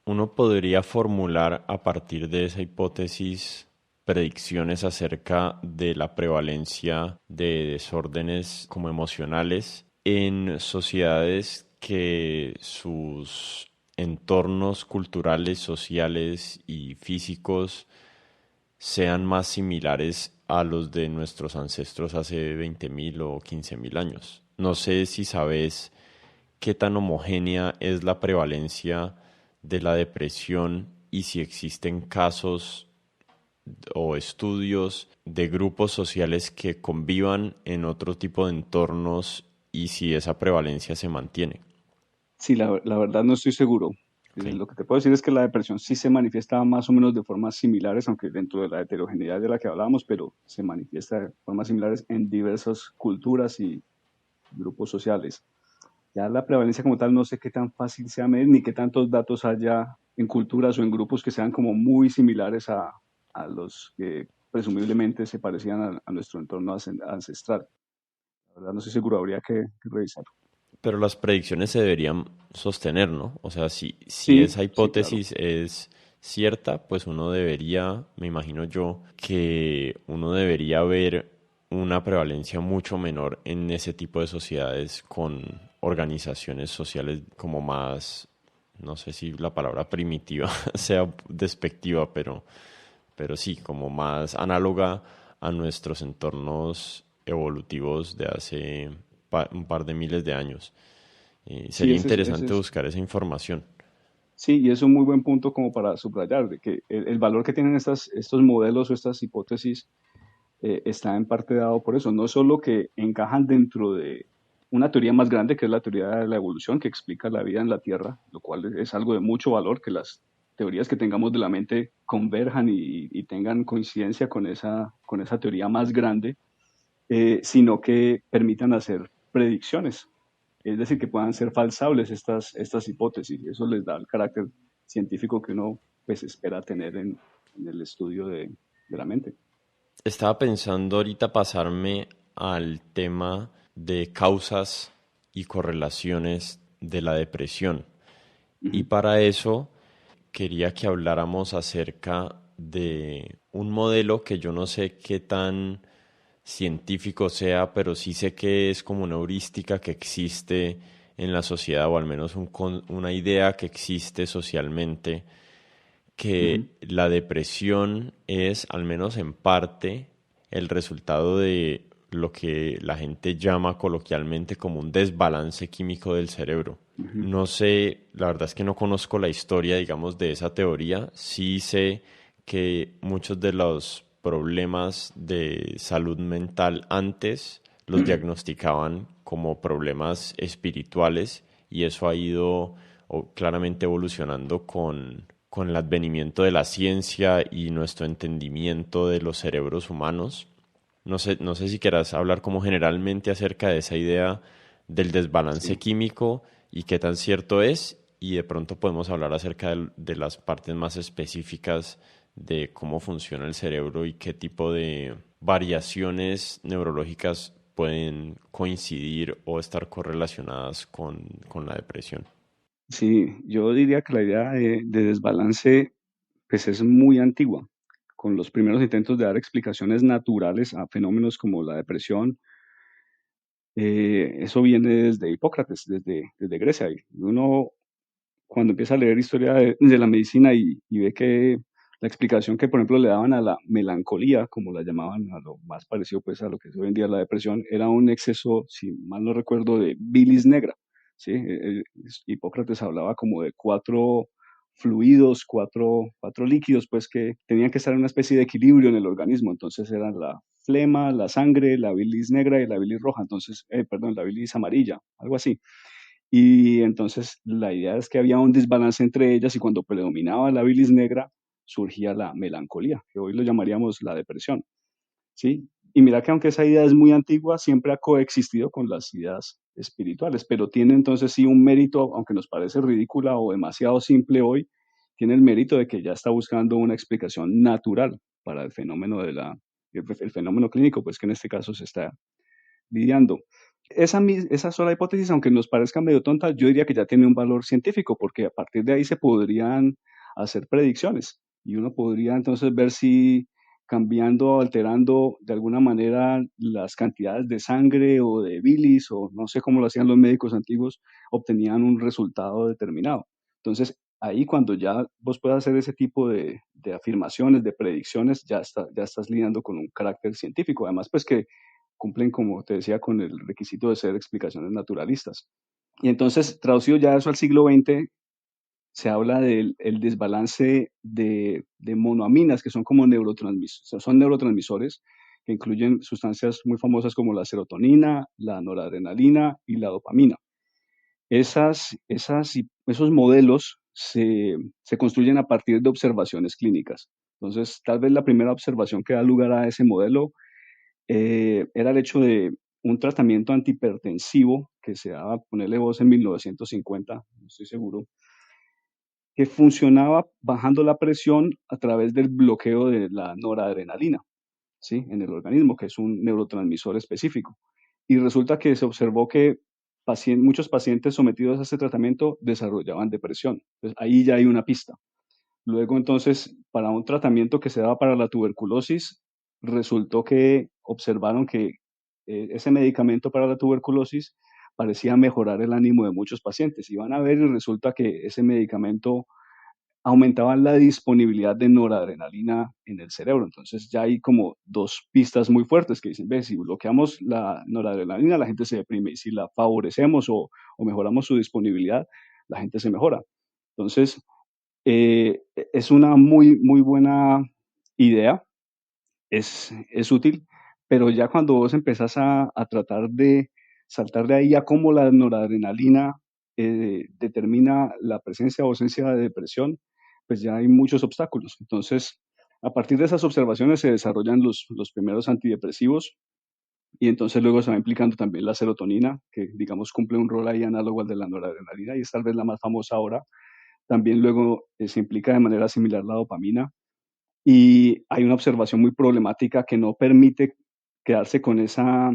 Uno podría formular a partir de esa hipótesis predicciones acerca de la prevalencia de desórdenes como emocionales en sociedades que sus entornos culturales, sociales y físicos sean más similares a los de nuestros ancestros hace 20.000 o 15.000 años. No sé si sabes qué tan homogénea es la prevalencia de la depresión y si existen casos o estudios de grupos sociales que convivan en otro tipo de entornos y si esa prevalencia se mantiene. Sí, la verdad no estoy seguro. Okay. Lo que te puedo decir es que la depresión sí se manifiesta más o menos de formas similares, aunque dentro de la heterogeneidad de la que hablábamos, pero se manifiesta de formas similares en diversas culturas y grupos sociales. Ya la prevalencia como tal no sé qué tan fácil sea medir ni qué tantos datos haya en culturas o en grupos que sean como muy similares a los que presumiblemente se parecían a nuestro entorno ancestral. La verdad no estoy seguro, habría que revisar. Pero las predicciones se deberían sostener, ¿no? O sea, si Sí, esa sí, claro. hipótesis es cierta, pues uno debería, me imagino yo, que uno debería ver una prevalencia mucho menor en ese tipo de sociedades con organizaciones sociales como más, no sé si la palabra primitiva sea despectiva, pero sí, como más análoga a nuestros entornos evolutivos de hace un par de miles de años. Sí, Sería interesante es buscar esa información. sí, y es un muy buen punto como para subrayar de que el valor que tienen estos modelos o estas hipótesis está en parte dado por eso, no solo que encajan dentro de una teoría más grande que es la teoría de la evolución que explica la vida en la Tierra, lo cual es algo de mucho valor que las teorías que tengamos de la mente converjan y tengan coincidencia con esa teoría más grande, sino que permitan hacer predicciones, es decir, que puedan ser falsables estas hipótesis. Eso les da el carácter científico que uno pues, espera tener en el estudio de la mente. Estaba pensando ahorita pasarme al tema de causas y correlaciones de la depresión. Y Ujú. para eso quería que habláramos acerca de un modelo que yo no sé qué tan científico sea, pero sí sé que es como una heurística que existe en la sociedad, o al menos una idea que existe socialmente, Ujú. que la depresión es, al menos en parte, el resultado de lo que la gente llama coloquialmente como un desbalance químico del cerebro. Ujú. No sé, la verdad es que no conozco la historia, digamos, de esa teoría. Sí sé que muchos de los problemas de salud mental antes los diagnosticaban como problemas espirituales y eso ha ido claramente evolucionando con el advenimiento de la ciencia y nuestro entendimiento de los cerebros humanos. No sé si quieras hablar como generalmente acerca de esa idea del desbalance Sí. químico y qué tan cierto es, y de pronto podemos hablar acerca de las partes más específicas de cómo funciona el cerebro y qué tipo de variaciones neurológicas pueden coincidir o estar correlacionadas con la depresión. Sí, yo diría que la idea de desbalance pues es muy antigua. Con los primeros intentos de dar explicaciones naturales a fenómenos como la depresión, eso viene desde Hipócrates, desde Grecia. Y uno cuando empieza a leer historia de la medicina y ve que la explicación que, por ejemplo, le daban a la melancolía, como la llamaban, a lo más parecido pues a lo que es hoy en día la depresión, era un exceso, si mal no recuerdo, de bilis negra, ¿sí? Hipócrates hablaba como de cuatro fluidos, cuatro líquidos, pues que tenían que estar en una especie de equilibrio en el organismo, entonces eran flema, la sangre, la bilis negra y la bilis roja, entonces, perdón, la bilis amarilla, algo así. Y entonces la idea es que había un desbalance entre ellas y cuando predominaba la bilis negra surgía la melancolía, que hoy lo llamaríamos la depresión, ¿sí? Y mira que aunque esa idea es muy antigua, siempre ha coexistido con las ideas espirituales, pero tiene entonces sí un mérito, aunque nos parece ridícula o demasiado simple hoy, tiene el mérito de que ya está buscando una explicación natural para el fenómeno el fenómeno clínico, pues que en este caso se está lidiando. Esa sola hipótesis, aunque nos parezca medio tonta, yo diría que ya tiene un valor científico, porque a partir de ahí se podrían hacer predicciones y uno podría entonces ver si cambiando o alterando de alguna manera las cantidades de sangre o de bilis, o no sé cómo lo hacían los médicos antiguos, obtenían un resultado determinado. Entonces, ahí cuando ya vos puedas hacer ese tipo de afirmaciones, de predicciones, ya estás lidiando con un carácter científico. Además, pues que cumplen, como te decía, con el requisito de ser explicaciones naturalistas. Y entonces, traducido ya eso al siglo XX, se habla del el desbalance de monoaminas, que son como neurotransmisores, son neurotransmisores que incluyen sustancias muy famosas como la serotonina, la noradrenalina y la dopamina. Esos modelos se construyen a partir de observaciones clínicas. Entonces, tal vez la primera observación que da lugar a ese modelo era el hecho de un tratamiento antihipertensivo que se daba, ponerle voz en 1950, no estoy seguro, que funcionaba bajando la presión a través del bloqueo de la noradrenalina, ¿sí? En el organismo, que es un neurotransmisor específico. Y resulta que se observó que muchos pacientes sometidos a este tratamiento desarrollaban depresión. Entonces, ahí ya hay una pista. Luego, entonces, para un tratamiento que se daba para la tuberculosis, resultó que observaron que ese medicamento para la tuberculosis parecía mejorar el ánimo de muchos pacientes. Y van a ver y resulta que ese medicamento aumentaba la disponibilidad de noradrenalina en el cerebro. Entonces ya hay como dos pistas muy fuertes que dicen, ve, si bloqueamos la noradrenalina, la gente se deprime. Y si la favorecemos o mejoramos su disponibilidad, la gente se mejora. Entonces, es una muy, muy buena idea, es útil, pero ya cuando vos empezás a tratar de saltar de ahí a cómo la noradrenalina determina la presencia o ausencia de depresión, pues ya hay muchos obstáculos. Entonces, a partir de esas observaciones se desarrollan los primeros antidepresivos y entonces luego se va implicando también la serotonina, que digamos cumple un rol ahí análogo al de la noradrenalina y es tal vez la más famosa ahora. También luego se implica de manera similar la dopamina y hay una observación muy problemática que no permite quedarse con esa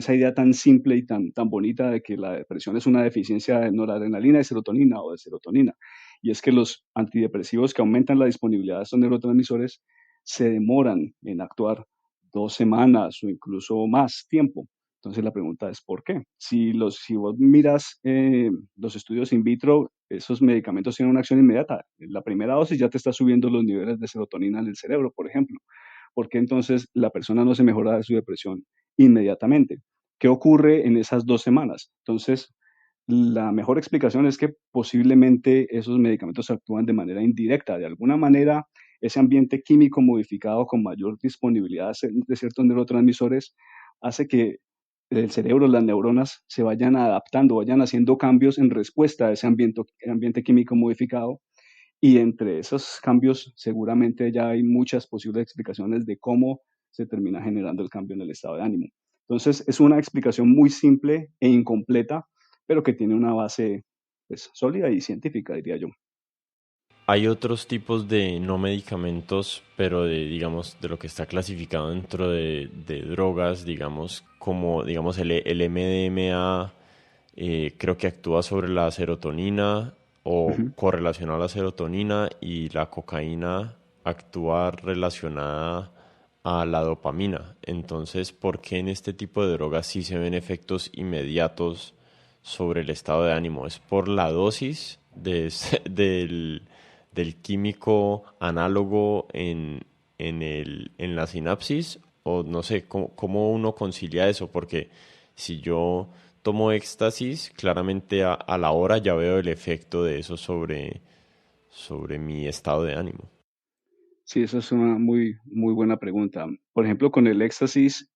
idea tan simple y tan bonita de que la depresión es una deficiencia de noradrenalina, de serotonina o de serotonina. Y es que los antidepresivos que aumentan la disponibilidad de estos neurotransmisores se demoran en actuar 2 semanas o incluso más tiempo. Entonces la pregunta es ¿por qué? Si vos miras los estudios in vitro, esos medicamentos tienen una acción inmediata. En la primera dosis ya te está subiendo los niveles de serotonina en el cerebro, por ejemplo. ¿Por qué entonces la persona no se mejora de su depresión inmediatamente? ¿Qué ocurre en esas 2 semanas? Entonces, la mejor explicación es que posiblemente esos medicamentos actúan de manera indirecta. De alguna manera, ese ambiente químico modificado con mayor disponibilidad de ciertos neurotransmisores hace que el cerebro, las neuronas, se vayan adaptando, vayan haciendo cambios en respuesta a ese ambiente químico modificado. Y entre esos cambios seguramente ya hay muchas posibles explicaciones de cómo se termina generando el cambio en el estado de ánimo. Entonces, es una explicación muy simple e incompleta, pero que tiene una base pues, sólida y científica, diría yo. Hay otros tipos de no medicamentos, pero de, digamos, de lo que está clasificado dentro de drogas, digamos, como, digamos, el MDMA, creo que actúa sobre la serotonina o Ujú. correlacionado a la serotonina y la cocaína actúa relacionada a la dopamina. Entonces, ¿por qué en este tipo de drogas sí se ven efectos inmediatos sobre el estado de ánimo? ¿Es por la dosis del químico análogo en la sinapsis? O no sé, ¿cómo uno concilia eso? Porque si yo tomo éxtasis, claramente a la hora ya veo el efecto de eso sobre mi estado de ánimo. Sí, esa es una muy buena pregunta. Por ejemplo, con el éxtasis,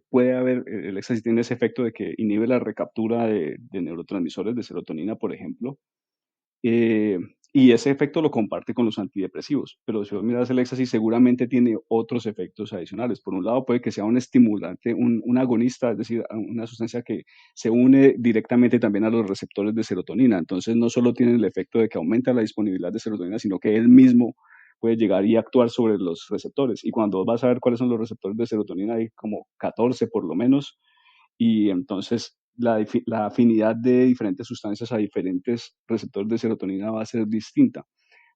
puede haber, el éxtasis tiene ese efecto de que inhibe la recaptura de neurotransmisores de serotonina, por ejemplo, eh, y ese efecto lo comparte con los antidepresivos. Pero si vos miras el éxtasis, seguramente tiene otros efectos adicionales. Por un lado, puede que sea un estimulante, un agonista, es decir, una sustancia que se une directamente también a los receptores de serotonina. Entonces, no solo tiene el efecto de que aumenta la disponibilidad de serotonina, sino que él mismo puede llegar y actuar sobre los receptores. Y cuando vas a ver cuáles son los receptores de serotonina, hay como 14 por lo menos, y entonces la afinidad de diferentes sustancias a diferentes receptores de serotonina va a ser distinta.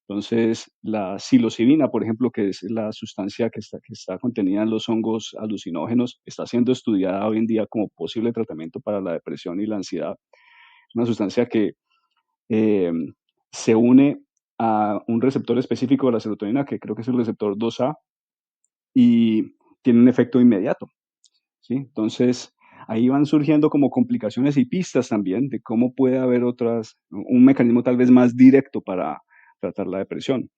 Entonces, la psilocibina, por ejemplo, que es la sustancia que está contenida en los hongos alucinógenos, está siendo estudiada hoy en día como posible tratamiento para la depresión y la ansiedad. Es una sustancia que eh, se une a un receptor específico de la serotonina, que creo que es el receptor 2A, y tiene un efecto inmediato. ¿Sí? Entonces, ahí van surgiendo como complicaciones y pistas también de cómo puede haber un mecanismo tal vez más directo para tratar la depresión.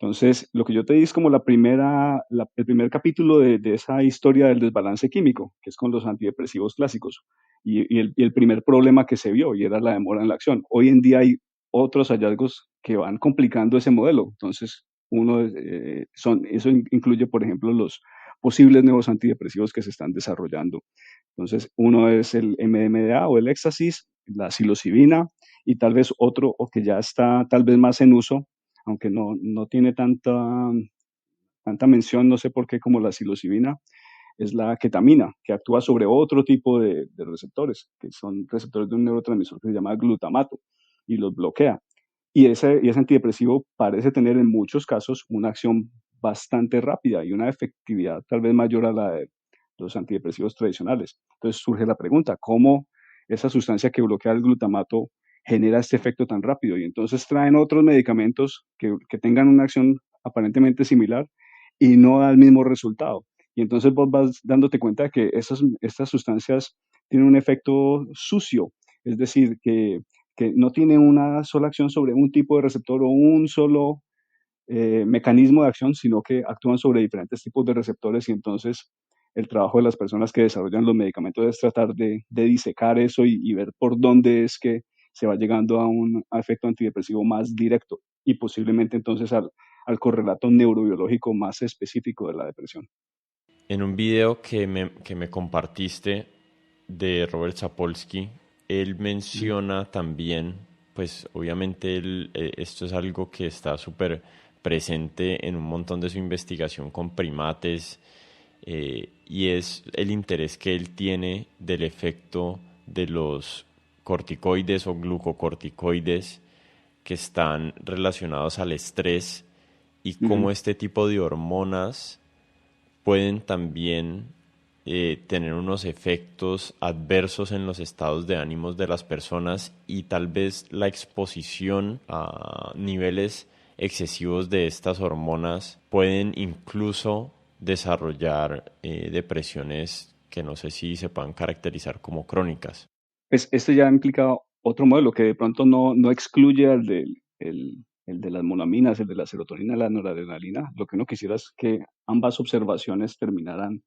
Entonces, lo que yo te di es como el primer capítulo de esa historia del desbalance químico, que es con los antidepresivos clásicos, y el primer problema que se vio, y era la demora en la acción. Hoy en día hay otros hallazgos que van complicando ese modelo. Entonces, eso incluye, por ejemplo, los posibles nuevos antidepresivos que se están desarrollando. Entonces, uno es el MDMA o el éxtasis, la psilocibina, y tal vez otro, o que ya está tal vez más en uso, aunque no tiene tanta mención, no sé por qué, como la psilocibina, es la ketamina, que actúa sobre otro tipo de receptores, que son receptores de un neurotransmisor que se llama glutamato, y los bloquea. Y ese antidepresivo parece tener en muchos casos una acción bastante rápida y una efectividad tal vez mayor a la de los antidepresivos tradicionales. Entonces surge la pregunta, ¿cómo esa sustancia que bloquea el glutamato genera este efecto tan rápido? Y entonces traen otros medicamentos que tengan una acción aparentemente similar y no da el mismo resultado. Y entonces vos vas dándote cuenta de que estas sustancias tienen un efecto sucio, es decir, que no tiene una sola acción sobre un tipo de receptor o un solo mecanismo de acción, sino que actúan sobre diferentes tipos de receptores y entonces el trabajo de las personas que desarrollan los medicamentos es tratar de disecar eso y ver por dónde es que se va llegando a efecto antidepresivo más directo y posiblemente entonces al correlato neurobiológico más específico de la depresión. En un video que me compartiste de Robert Sapolsky, él Ujú. menciona también, pues obviamente esto es algo que está súper presente en un montón de su investigación con primates, y es el interés que él tiene del efecto de los corticoides o glucocorticoides que están relacionados al estrés y cómo Ujú. este tipo de hormonas pueden también tener unos efectos adversos en los estados de ánimos de las personas, y tal vez la exposición a niveles excesivos de estas hormonas pueden incluso desarrollar depresiones que no sé si se puedan caracterizar como crónicas. Pues esto ya implica otro modelo que de pronto no excluye el de las monaminas, el de la serotonina, la noradrenalina. Lo que uno quisiera es que ambas observaciones terminaran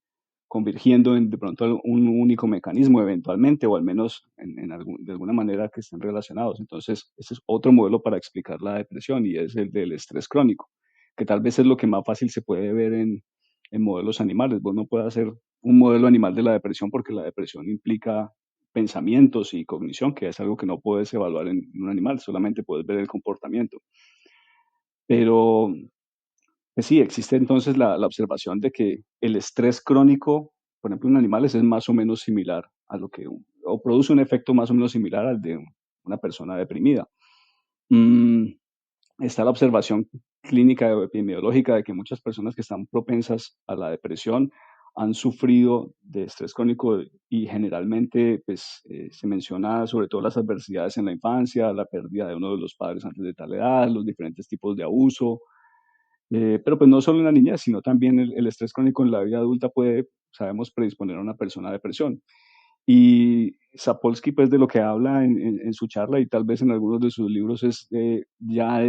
convergiendo en de pronto un único mecanismo eventualmente, o al menos de alguna manera que estén relacionados. Entonces, este es otro modelo para explicar la depresión y es el del estrés crónico, que tal vez es lo que más fácil se puede ver en modelos animales. Vos no puedes hacer un modelo animal de la depresión porque la depresión implica pensamientos y cognición, que es algo que no puedes evaluar en un animal, solamente puedes ver el comportamiento. Pero pues sí, existe entonces la observación de que el estrés crónico, por ejemplo, en animales es más o menos similar a o produce un efecto más o menos similar al de una persona deprimida. Mm, Está la observación clínica o epidemiológica de que muchas personas que están propensas a la depresión han sufrido de estrés crónico y generalmente pues, se menciona sobre todo las adversidades en la infancia, la pérdida de uno de los padres antes de tal edad, los diferentes tipos de abuso, pero pues no solo en la niñez, sino también el estrés crónico en la vida adulta puede, sabemos, predisponer a una persona a depresión. Y Sapolsky, pues de lo que habla en su charla y tal vez en algunos de sus libros es ya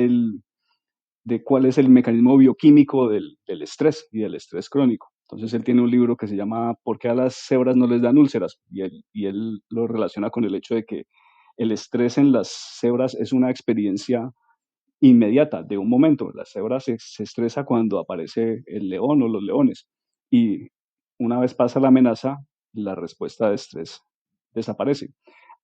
de cuál es el mecanismo bioquímico del estrés y del estrés crónico. Entonces él tiene un libro que se llama ¿Por qué a las cebras no les dan úlceras? Y él lo relaciona con el hecho de que el estrés en las cebras es una experiencia inmediata, de un momento. La cebra se estresa cuando aparece el león o los leones. Y una vez pasa la amenaza, la respuesta de estrés desaparece.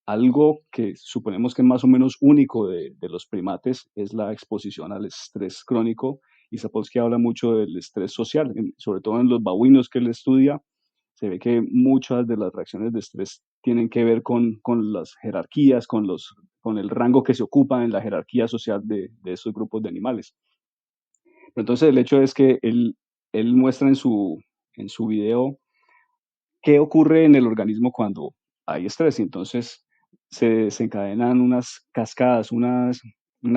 Algo que suponemos que es más o menos único de los primates es la exposición al estrés crónico, y Sapolsky habla mucho del estrés social, sobre todo en los babuinos que él estudia. Se ve que muchas de las reacciones de estrés tienen que ver con las jerarquías, con el rango que se ocupa en la jerarquía social de estos grupos de animales. Pero entonces el hecho es que él muestra en su video qué ocurre en el organismo cuando hay estrés. Y entonces se desencadenan unas cascadas, una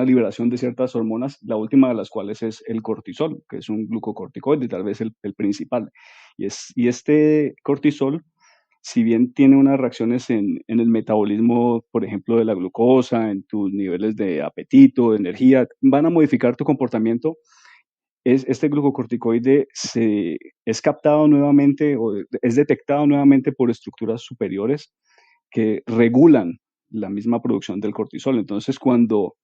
liberación de ciertas hormonas, la última de las cuales es el cortisol, que es un glucocorticoide, tal vez el principal. Y este cortisol, si bien tiene unas reacciones en el metabolismo, por ejemplo, de la glucosa, en tus niveles de apetito, de energía, van a modificar tu comportamiento. Este glucocorticoide es captado nuevamente o es detectado nuevamente por estructuras superiores que regulan la misma producción del cortisol. Entonces, cuando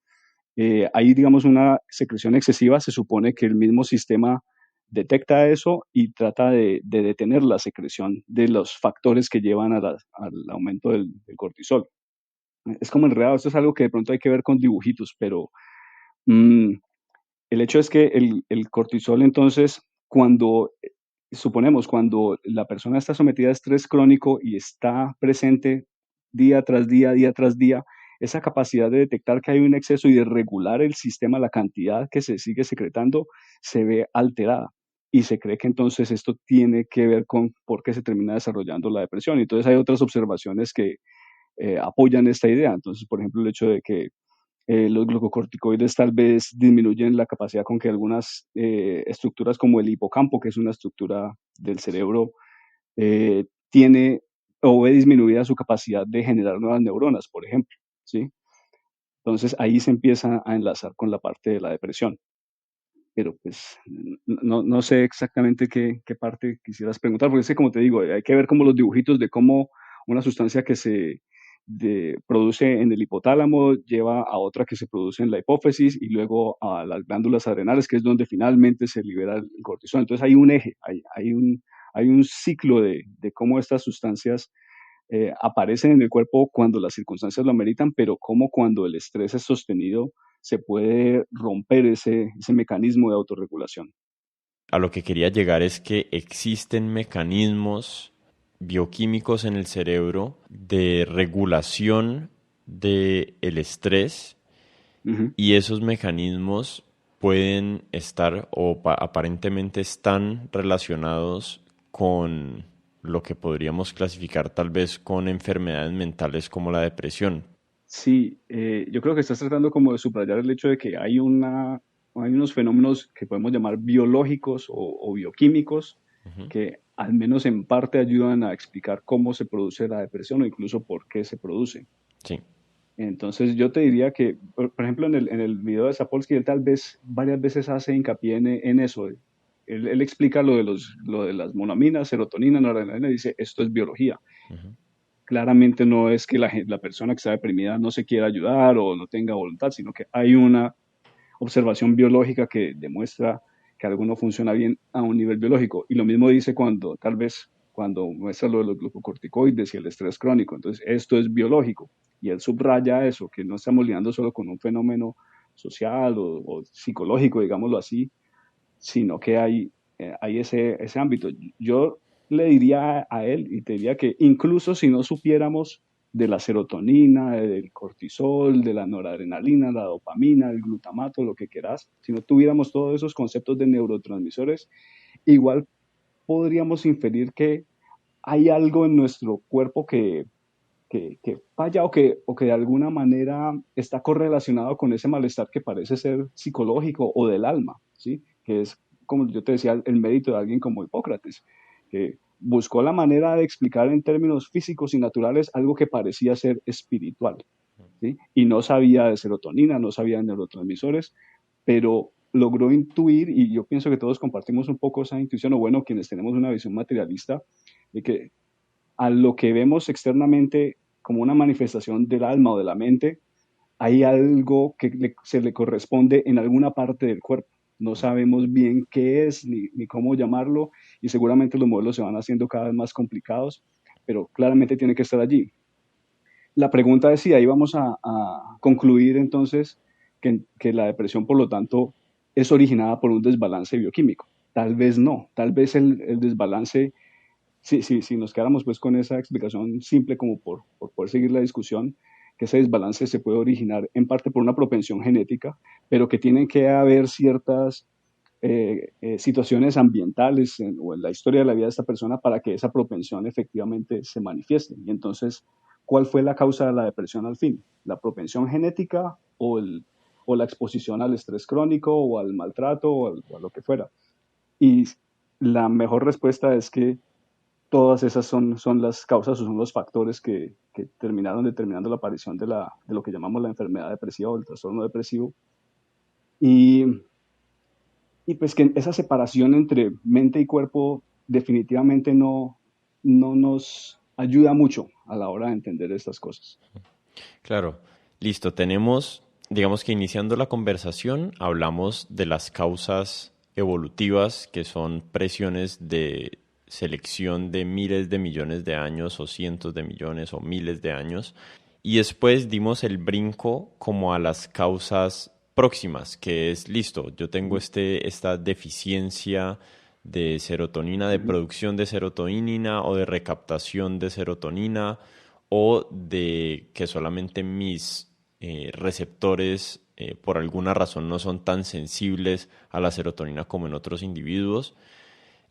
hay, digamos, una secreción excesiva, se supone que el mismo sistema detecta eso y trata de detener la secreción de los factores que llevan al aumento del cortisol. Es como enredado, esto es algo que de pronto hay que ver con dibujitos, pero mm, el hecho es que el cortisol, entonces, cuando la persona está sometida a estrés crónico y está presente día tras día, esa capacidad de detectar que hay un exceso y de regular el sistema, la cantidad que se sigue secretando, se ve alterada. Y se cree que entonces esto tiene que ver con por qué se termina desarrollando la depresión. Y entonces hay otras observaciones que apoyan esta idea. Entonces, por ejemplo, el hecho de que los glucocorticoides tal vez disminuyen la capacidad con que algunas estructuras como el hipocampo, que es una estructura del cerebro, tiene o ve disminuida su capacidad de generar nuevas neuronas, por ejemplo, ¿sí? Entonces ahí se empieza a enlazar con la parte de la depresión. Pero pues no sé exactamente qué parte quisieras preguntar, porque es que, como te digo, hay que ver como los dibujitos de cómo una sustancia que se produce en el hipotálamo lleva a otra que se produce en la hipófisis y luego a las glándulas adrenales, que es donde finalmente se libera el cortisol. Entonces hay un eje, hay un ciclo de cómo estas sustancias aparecen en el cuerpo cuando las circunstancias lo ameritan, pero cómo cuando el estrés es sostenido se puede romper ese mecanismo de autorregulación. A lo que quería llegar es que existen mecanismos bioquímicos en el cerebro de regulación del estrés, Ujú. y esos mecanismos pueden estar o aparentemente están relacionados con lo que podríamos clasificar tal vez con enfermedades mentales como la depresión. Sí, yo creo que estás tratando como de subrayar el hecho de que hay unos fenómenos que podemos llamar biológicos o bioquímicos Ujú. que al menos en parte ayudan a explicar cómo se produce la depresión o incluso por qué se produce. Sí. Entonces yo te diría que, por ejemplo, en el video de Sapolsky, él tal vez varias veces hace hincapié en eso. Él explica lo de las monaminas, serotonina, noradrenalina, y dice, esto es biología. Ujú. Claramente no es que la persona que está deprimida no se quiera ayudar o no tenga voluntad, sino que hay una observación biológica que demuestra que algo no funciona bien a un nivel biológico. Y lo mismo dice cuando muestra lo de los glucocorticoides y el estrés crónico. Entonces, esto es biológico. Y él subraya eso, que no estamos lidiando solo con un fenómeno social o psicológico, digámoslo así, sino que hay ese ámbito. Yo le diría a él y te diría que incluso si no supiéramos de la serotonina, del cortisol, de la noradrenalina, la dopamina, el glutamato, lo que quieras, si no tuviéramos todos esos conceptos de neurotransmisores, igual podríamos inferir que hay algo en nuestro cuerpo que falla o que de alguna manera está correlacionado con ese malestar que parece ser psicológico o del alma, ¿sí? Que es, como yo te decía, el mérito de alguien como Hipócrates, que buscó la manera de explicar en términos físicos y naturales algo que parecía ser espiritual, ¿sí? Y no sabía de serotonina, no sabía de neurotransmisores, pero logró intuir, y yo pienso que todos compartimos un poco esa intuición, o bueno, quienes tenemos una visión materialista, de que a lo que vemos externamente como una manifestación del alma o de la mente, hay algo que se le corresponde en alguna parte del cuerpo. No sabemos bien qué es ni cómo llamarlo, y seguramente los modelos se van haciendo cada vez más complicados, pero claramente tiene que estar allí. La pregunta es si ahí vamos a concluir entonces que la depresión, por lo tanto, es originada por un desbalance bioquímico. Tal vez no, tal vez el desbalance, si nos quedáramos pues con esa explicación simple como por poder seguir la discusión, que ese desbalance se puede originar en parte por una propensión genética, pero que tienen que haber ciertas situaciones ambientales o en la historia de la vida de esta persona para que esa propensión efectivamente se manifieste. Y entonces, ¿cuál fue la causa de la depresión al fin? ¿La propensión genética o la exposición al estrés crónico o al maltrato o a lo que fuera? Y la mejor respuesta es que todas esas son las causas o son los factores que terminaron determinando la aparición de lo que llamamos la enfermedad depresiva o el trastorno depresivo. Y Y pues que esa separación entre mente y cuerpo definitivamente no nos ayuda mucho a la hora de entender estas cosas. Claro, listo. Tenemos, digamos que iniciando la conversación, hablamos de las causas evolutivas, que son presiones de selección de miles de millones de años o cientos de millones o miles de años. Y después dimos el brinco como a las causas próximas, que es, listo, yo tengo esta deficiencia de serotonina, de Ujú. producción de serotonina o de recaptación de serotonina o de que solamente mis receptores por alguna razón no son tan sensibles a la serotonina como en otros individuos.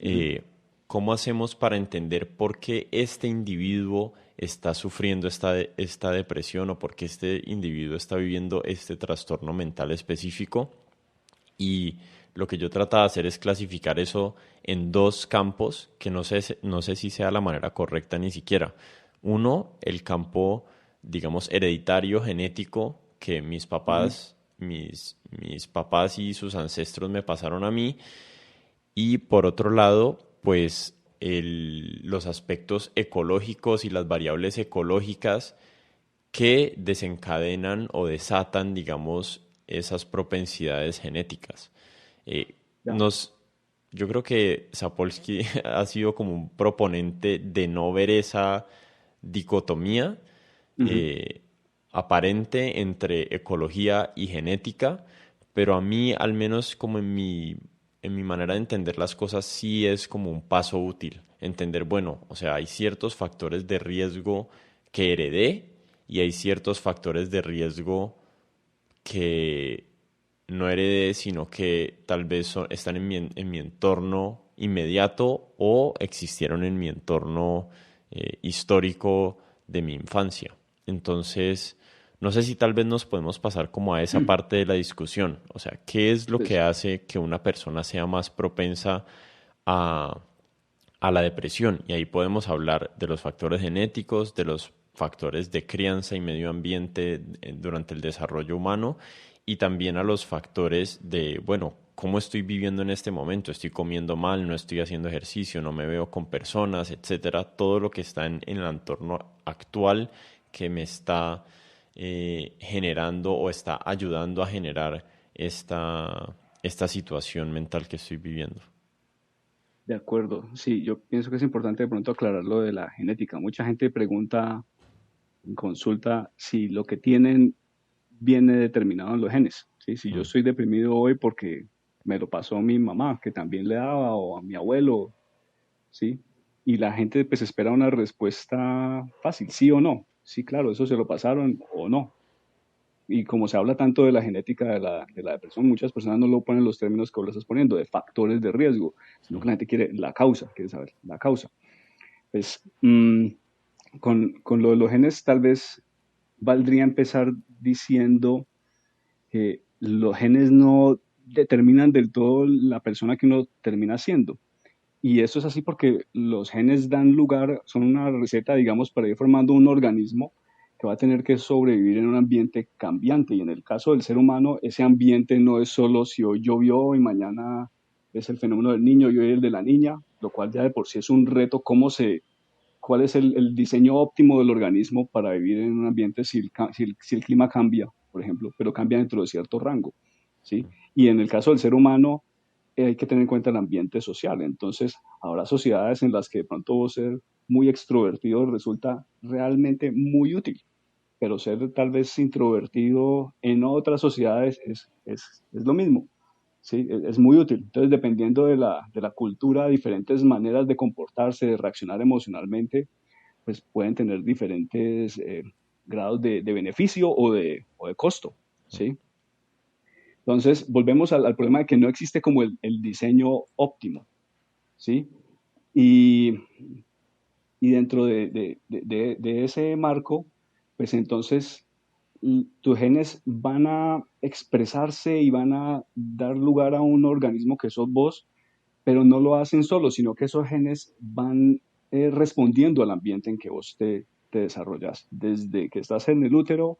Ujú. eh, ¿Cómo hacemos para entender por qué este individuo está sufriendo esta depresión o por qué este individuo está viviendo este trastorno mental específico? Y lo que yo trato de hacer es clasificar eso en dos campos que no sé si sea la manera correcta ni siquiera. Uno, el campo, digamos, hereditario, genético, que Ujú. mis papás y sus ancestros me pasaron a mí. Y por otro lado, pues los aspectos ecológicos y las variables ecológicas que desencadenan o desatan, digamos, esas propensidades genéticas. Eh, Ya. nos, yo creo que Sapolsky ha sido como un proponente de no ver esa dicotomía Ujú. eh, aparente entre ecología y genética, pero a mí, al menos como en mi manera de entender las cosas, sí es como un paso útil. Entender, bueno, o sea, hay ciertos factores de riesgo que heredé y hay ciertos factores de riesgo que no heredé, sino que tal vez están en mi entorno inmediato o existieron en mi entorno histórico de mi infancia. Entonces, no sé si tal vez nos podemos pasar como a esa parte de la discusión. O sea, ¿qué es lo que Pues, hace que una persona sea más propensa a, a la depresión? Y ahí podemos hablar de los factores genéticos, de los factores de crianza y medio ambiente durante el desarrollo humano y también a los factores de, bueno, cómo estoy viviendo en este momento, estoy comiendo mal, no estoy haciendo ejercicio, no me veo con personas, etcétera, todo lo que está en el entorno actual que me está generando o está ayudando a generar esta situación mental que estoy viviendo. de acuerdo. Sí, yo pienso que es importante de pronto aclarar lo de la genética. Mucha gente pregunta en consulta si lo que tienen viene determinado en los genes. ¿Sí? Si yo Mm. estoy deprimido hoy porque me lo pasó mi mamá, que también le daba, o a mi abuelo, ¿sí? Y la gente pues espera una respuesta fácil, sí o no. Sí, claro, eso se lo pasaron o no. Y como se habla tanto de la genética de la depresión, muchas personas no lo ponen los términos que vos lo estás poniendo, de factores de riesgo, sino que la gente quiere la causa, quiere saber la causa. Pues con lo de los genes tal vez valdría empezar diciendo que los genes no determinan del todo la persona que uno termina siendo. Y eso es así porque los genes dan lugar, son una receta, digamos, para ir formando un organismo que va a tener que sobrevivir en un ambiente cambiante. Y en el caso del ser humano, ese ambiente no es solo si hoy llovió y mañana es el fenómeno del niño y hoy el de la niña, lo cual ya de por sí es un reto, cuál es el diseño óptimo del organismo para vivir en un ambiente si el clima cambia, por ejemplo, pero cambia dentro de cierto rango, ¿sí? Y en el caso del ser humano, hay que tener en cuenta el ambiente social. Entonces, habrá sociedades en las que de pronto vos ser muy extrovertido resulta realmente muy útil, pero ser tal vez introvertido en otras sociedades es lo mismo, ¿sí? Es muy útil. Entonces, dependiendo de la cultura, diferentes maneras de comportarse, de reaccionar emocionalmente, pues pueden tener diferentes grados de beneficio o de costo, ¿sí? Entonces, volvemos al problema de que no existe como el diseño óptimo, ¿sí? Y, y dentro de ese marco, pues entonces tus genes van a expresarse y van a dar lugar a un organismo que sos vos, pero no lo hacen solos, sino que esos genes van respondiendo al ambiente en que vos te desarrollas, desde que estás en el útero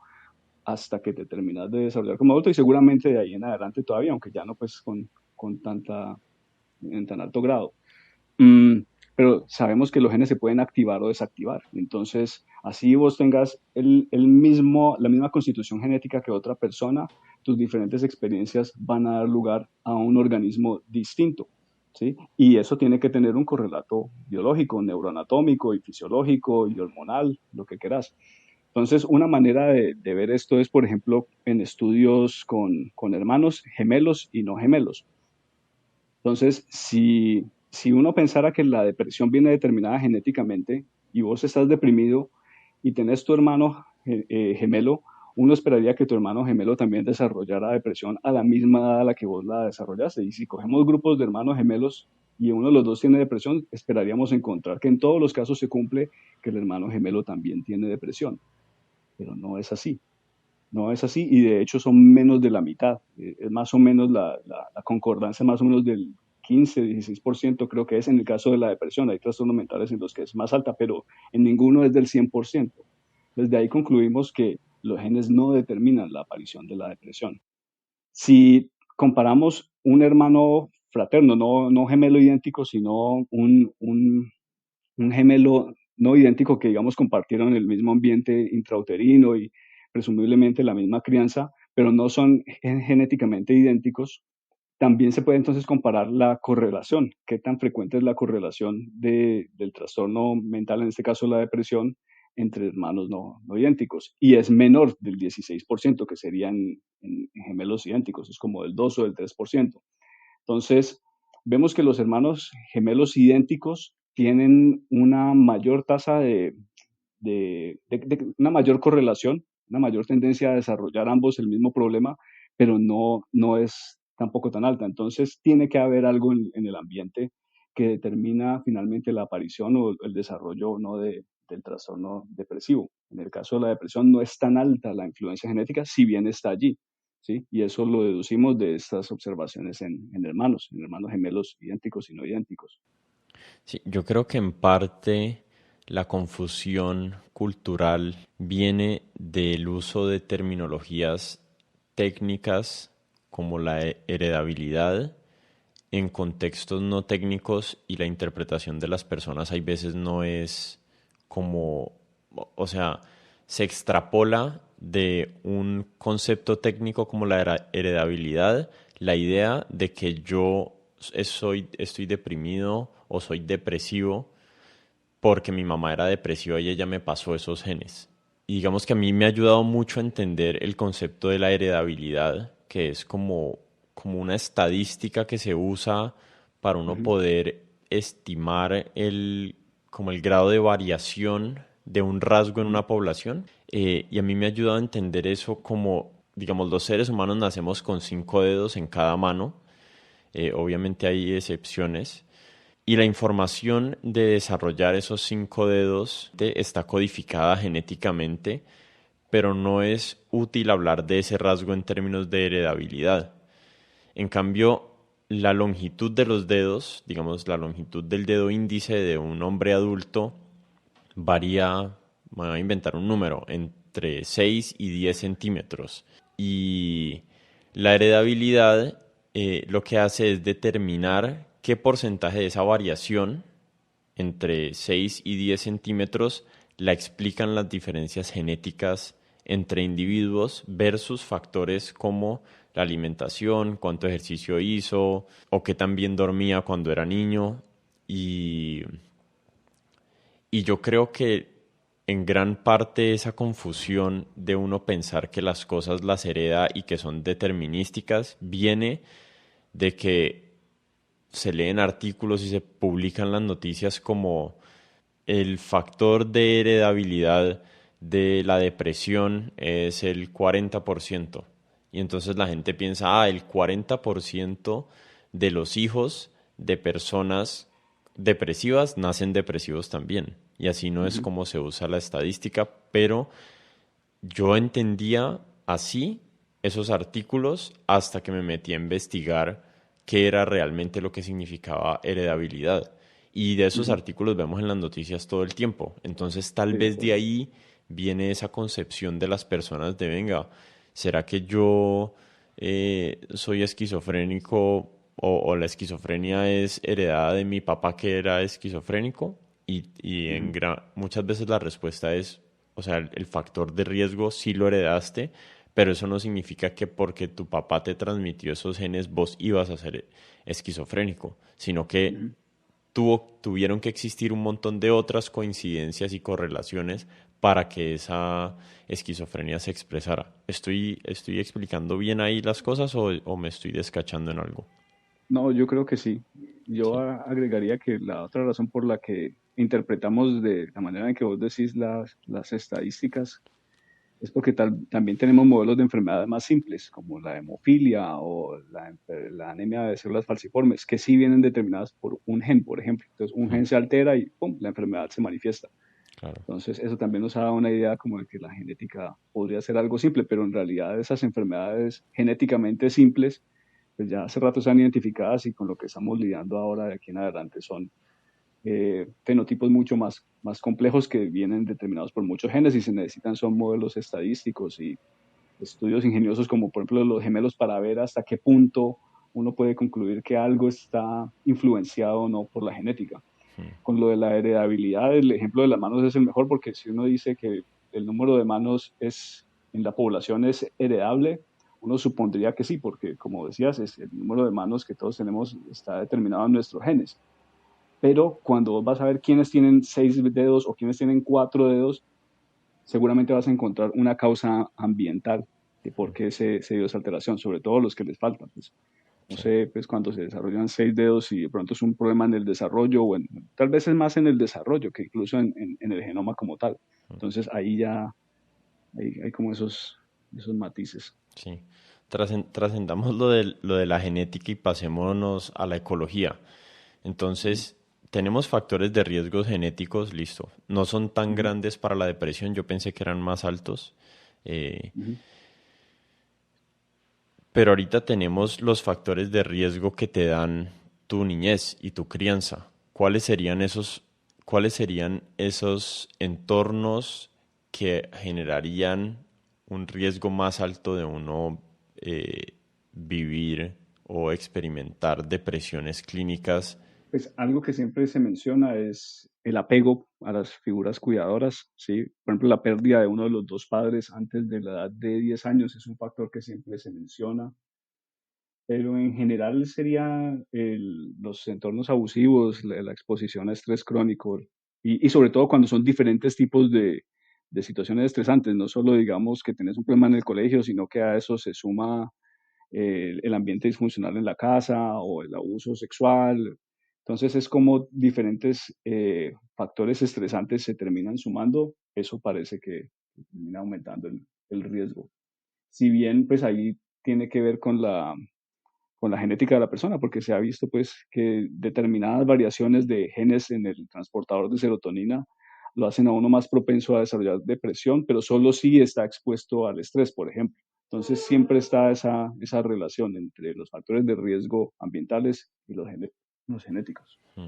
hasta que te terminas de desarrollar como adulto y seguramente de ahí en adelante todavía, aunque ya no pues con en tan alto grado. Mm, pero sabemos que los genes se pueden activar o desactivar. Entonces, así vos tengas la misma constitución genética que otra persona, tus diferentes experiencias van a dar lugar a un organismo distinto, ¿sí? Y eso tiene que tener un correlato biológico, neuroanatómico y fisiológico y hormonal, lo que quieras. Entonces, una manera de ver esto es, por ejemplo, en estudios con hermanos gemelos y no gemelos. Entonces, si uno pensara que la depresión viene determinada genéticamente y vos estás deprimido y tenés tu hermano gemelo, uno esperaría que tu hermano gemelo también desarrollara depresión a la misma edad a la que vos la desarrollaste. Y si cogemos grupos de hermanos gemelos y uno de los dos tiene depresión, esperaríamos encontrar que en todos los casos se cumple que el hermano gemelo también tiene depresión. Pero no es así. No es así y de hecho son menos de la mitad. Es más o menos la concordancia más o menos del 15-16% creo que es en el caso de la depresión. Hay trastornos mentales en los que es más alta, pero en ninguno es del 100%. Desde ahí concluimos que los genes no determinan la aparición de la depresión. Si comparamos un hermano fraterno, no gemelo idéntico, sino un gemelo no idéntico que, digamos, compartieron el mismo ambiente intrauterino y presumiblemente la misma crianza, pero no son genéticamente idénticos, también se puede entonces comparar la correlación, qué tan frecuente es la correlación del trastorno mental, en este caso la depresión, entre hermanos no idénticos. Y es menor del 16%, que serían en gemelos idénticos, es como del 2 o del 3%. Entonces, vemos que los hermanos gemelos idénticos tienen una mayor tasa una mayor correlación, una mayor tendencia a desarrollar ambos el mismo problema, pero no es tampoco tan alta. Entonces, tiene que haber algo en el ambiente que determina finalmente la aparición o el desarrollo no del trastorno depresivo. En el caso de la depresión no es tan alta la influencia genética, si bien está allí, ¿sí? Y eso lo deducimos de estas observaciones en hermanos gemelos idénticos y no idénticos. Sí, yo creo que en parte la confusión cultural viene del uso de terminologías técnicas como la heredabilidad en contextos no técnicos y la interpretación de las personas hay veces no es como, o sea, se extrapola de un concepto técnico como la heredabilidad, la idea de que yo estoy deprimido o soy depresivo porque mi mamá era depresiva y ella me pasó esos genes. Y digamos que a mí me ha ayudado mucho a entender el concepto de la heredabilidad, que es como una estadística que se usa para uno Ujú. poder estimar como el grado de variación de un rasgo en Ujú. una población. Y a mí me ha ayudado a entender eso como, digamos, los seres humanos nacemos con 5 dedos en cada mano. Obviamente hay excepciones. Y la información de desarrollar esos 5 dedos está codificada genéticamente, pero no es útil hablar de ese rasgo en términos de heredabilidad. En cambio, la longitud de los dedos, digamos la longitud del dedo índice de un hombre adulto, varía, me voy a inventar un número, entre 6 y 10 centímetros. Y la heredabilidad lo que hace es determinar qué porcentaje de esa variación entre 6 y 10 centímetros la explican las diferencias genéticas entre individuos versus factores como la alimentación, cuánto ejercicio hizo o qué tan bien dormía cuando era niño. Y, y yo creo que en gran parte esa confusión de uno pensar que las cosas las hereda y que son determinísticas viene de que se leen artículos y se publican las noticias como el factor de heredabilidad de la depresión es el 40%. Y entonces la gente piensa, el 40% de los hijos de personas depresivas nacen depresivos también. Y así no es Ujú. como se usa la estadística, pero yo entendía así esos artículos hasta que me metí a investigar qué era realmente lo que significaba heredabilidad. Y de esos Ujú. artículos vemos en las noticias todo el tiempo. Entonces tal Sí, de vez de acuerdo. ahí viene esa concepción de las personas de, venga, ¿será que yo soy esquizofrénico o la esquizofrenia es heredada de mi papá que era esquizofrénico? Ujú. Muchas veces la respuesta es, o sea, el factor de riesgo sí lo heredaste, pero eso no significa que porque tu papá te transmitió esos genes vos ibas a ser esquizofrénico, sino que Ujú. tuvieron que existir un montón de otras coincidencias y correlaciones para que esa esquizofrenia se expresara. ¿Estoy explicando bien ahí las cosas o me estoy descachando en algo? No, yo creo que sí. Yo Sí. agregaría que la otra razón por la que interpretamos de la manera en que vos decís las estadísticas es porque también tenemos modelos de enfermedades más simples, como la hemofilia o la anemia de células falciformes, que sí vienen determinadas por un gen, por ejemplo. Entonces, un Mm, gen se altera y ¡pum!, la enfermedad se manifiesta. claro. Entonces, eso también nos ha dado una idea como de que la genética podría ser algo simple, pero en realidad esas enfermedades genéticamente simples, pues ya hace rato están identificadas y con lo que estamos lidiando ahora de aquí en adelante son fenotipos mucho más complejos que vienen determinados por muchos genes y se necesitan son modelos estadísticos y estudios ingeniosos como por ejemplo los gemelos para ver hasta qué punto uno puede concluir que algo está influenciado o no por la genética. Mm, Con lo de la heredabilidad, el ejemplo de las manos es el mejor porque si uno dice que el número de manos en la población es heredable, uno supondría que sí, porque como decías, el número de manos que todos tenemos está determinado en nuestros genes. Pero cuando vos vas a ver quiénes tienen 6 dedos o quiénes tienen 4 dedos, seguramente vas a encontrar una causa ambiental de por qué se dio esa alteración, sobre todo los que les faltan. Pues, no sí. sé, pues cuando se desarrollan 6 dedos y de pronto es un problema en el desarrollo tal vez es más en el desarrollo que incluso en el genoma como tal. Entonces ahí ya hay como esos matices. Sí. Trascendamos lo de la genética y pasémonos a la ecología. Ujú. Entonces, tenemos factores de riesgos genéticos, listo. No son tan Ujú. grandes para la depresión, yo pensé que eran más altos. eh, Ujú. pero ahorita tenemos los factores de riesgo que te dan tu niñez y tu crianza. Cuáles serían esos entornos que generarían un riesgo más alto de uno vivir o experimentar depresiones clínicas? Pues algo que siempre se menciona es el apego a las figuras cuidadoras, ¿sí? Por ejemplo, la pérdida de uno de los dos padres antes de la edad de 10 años es un factor que siempre se menciona, pero en general sería los entornos abusivos, la exposición a estrés crónico y sobre todo cuando son diferentes tipos de situaciones estresantes, no solo digamos que tenés un problema en el colegio, sino que a eso se suma el ambiente disfuncional en la casa o el abuso sexual. Entonces es como diferentes factores estresantes se terminan sumando, eso parece que termina aumentando el riesgo. Si bien pues ahí tiene que ver con la genética de la persona, porque se ha visto pues que determinadas variaciones de genes en el transportador de serotonina lo hacen a uno más propenso a desarrollar depresión, pero solo si está expuesto al estrés, por ejemplo. Entonces siempre está esa relación entre los factores de riesgo ambientales y los genéticos. Mm.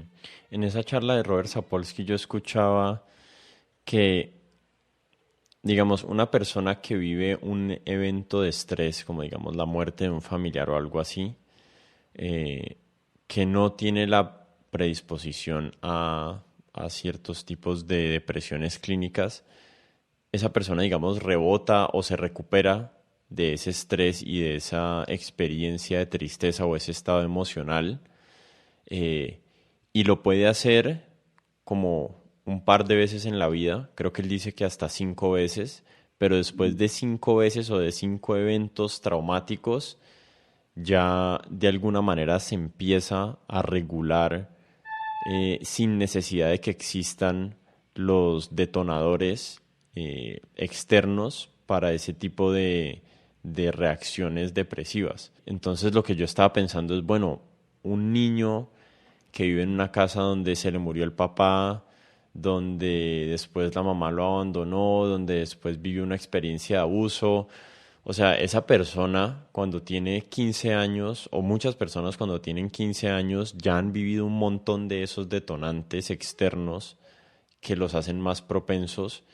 En esa charla de Robert Sapolsky yo escuchaba que digamos, una persona que vive un evento de estrés, como digamos la muerte de un familiar o algo así, eh, que no tiene la predisposición a ciertos tipos de depresiones clínicas, esa persona, digamos, rebota o se recupera de ese estrés y de esa experiencia de tristeza o ese estado emocional, eh, y lo puede hacer como un par de veces en la vida, creo que él dice que hasta 5 veces, pero después de 5 veces o de 5 eventos traumáticos, ya de alguna manera se empieza a regular, sin necesidad de que existan los detonadores externos para ese tipo de reacciones depresivas. Entonces lo que yo estaba pensando es, bueno, un niño que vive en una casa donde se le murió el papá, donde después la mamá lo abandonó, donde después vivió una experiencia de abuso. O sea, esa persona cuando tiene 15 años, o muchas personas cuando tienen 15 años, ya han vivido un montón de esos detonantes externos que los hacen más propensos.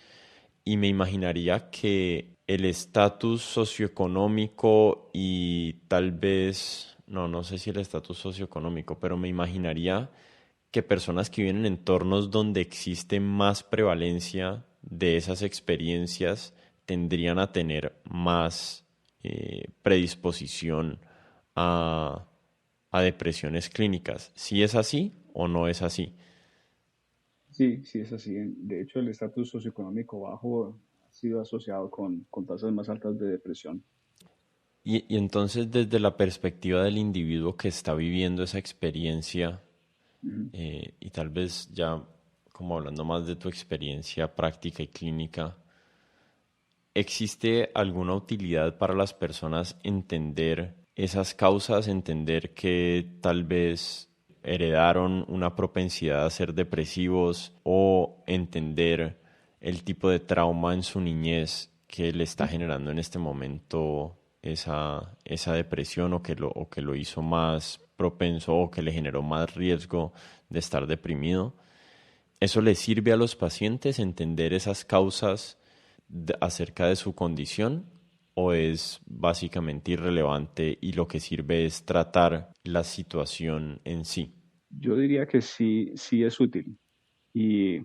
Y me imaginaría que el estatus socioeconómico y tal vez, no sé si el estatus socioeconómico, pero me imaginaría que personas que viven en entornos donde existe más prevalencia de esas experiencias tendrían a tener más predisposición a, a depresiones clínicas. ¿Sí es así o no es así? Sí, sí es así. De hecho, el estatus socioeconómico bajo ha sido asociado con tasas más altas de depresión. Y entonces desde la perspectiva del individuo que está viviendo esa experiencia, Ujú. y tal vez ya como hablando más de tu experiencia práctica y clínica, ¿existe alguna utilidad para las personas entender esas causas, entender que tal vez heredaron una propensidad a ser depresivos o entender el tipo de trauma en su niñez que le está generando en este momento esa depresión o que lo hizo más propenso o que le generó más riesgo de estar deprimido? ¿Eso le sirve a los pacientes entender esas causas acerca de su condición o es básicamente irrelevante y lo que sirve es tratar la situación en sí? Yo diría que sí, sí es útil. Y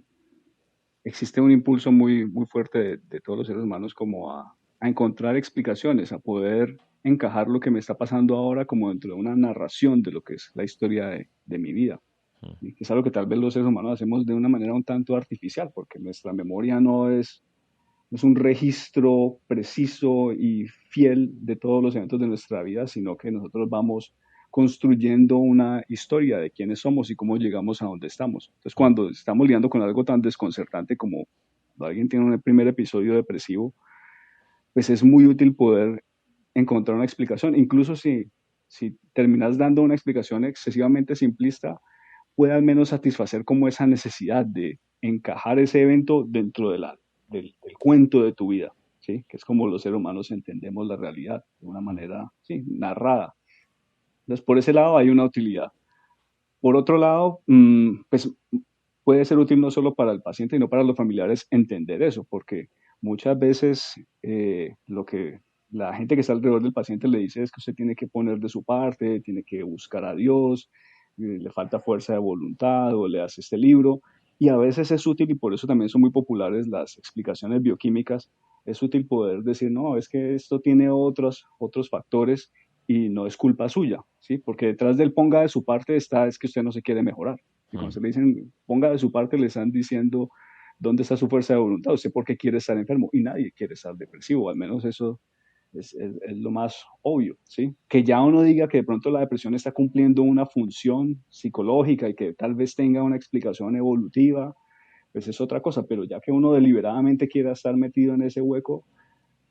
existe un impulso muy, muy fuerte de todos los seres humanos como a encontrar explicaciones, a poder encajar lo que me está pasando ahora como dentro de una narración de lo que es la historia de mi vida. Y que es algo que tal vez los seres humanos hacemos de una manera un tanto artificial, porque nuestra memoria no es un registro preciso y fiel de todos los eventos de nuestra vida, sino que nosotros vamos construyendo una historia de quiénes somos y cómo llegamos a donde estamos. Entonces, cuando estamos lidiando con algo tan desconcertante como cuando alguien tiene un primer episodio depresivo, pues es muy útil poder encontrar una explicación. Incluso si terminas dando una explicación excesivamente simplista, puede al menos satisfacer como esa necesidad de encajar ese evento dentro del cuento de tu vida, ¿sí? Que es como los seres humanos entendemos la realidad, de una manera, sí, narrada. Entonces, por ese lado hay una utilidad. Por otro lado, pues puede ser útil no solo para el paciente, sino para los familiares entender eso, porque muchas veces lo que la gente que está alrededor del paciente le dice es que usted tiene que poner de su parte, tiene que buscar a Dios, le falta fuerza de voluntad o le hace este libro. Y a veces es útil, y por eso también son muy populares las explicaciones bioquímicas, es útil poder decir, no, es que esto tiene otros factores y no es culpa suya, ¿sí? Porque detrás del ponga de su parte está es que usted no se quiere mejorar. Y cuando Mm. se le dicen ponga de su parte, le están diciendo dónde está su fuerza de voluntad, usted por qué quiere estar enfermo y nadie quiere estar depresivo, al menos eso es lo más obvio, ¿sí? Que ya uno diga que de pronto la depresión está cumpliendo una función psicológica y que tal vez tenga una explicación evolutiva, pues es otra cosa, pero ya que uno deliberadamente quiera estar metido en ese hueco,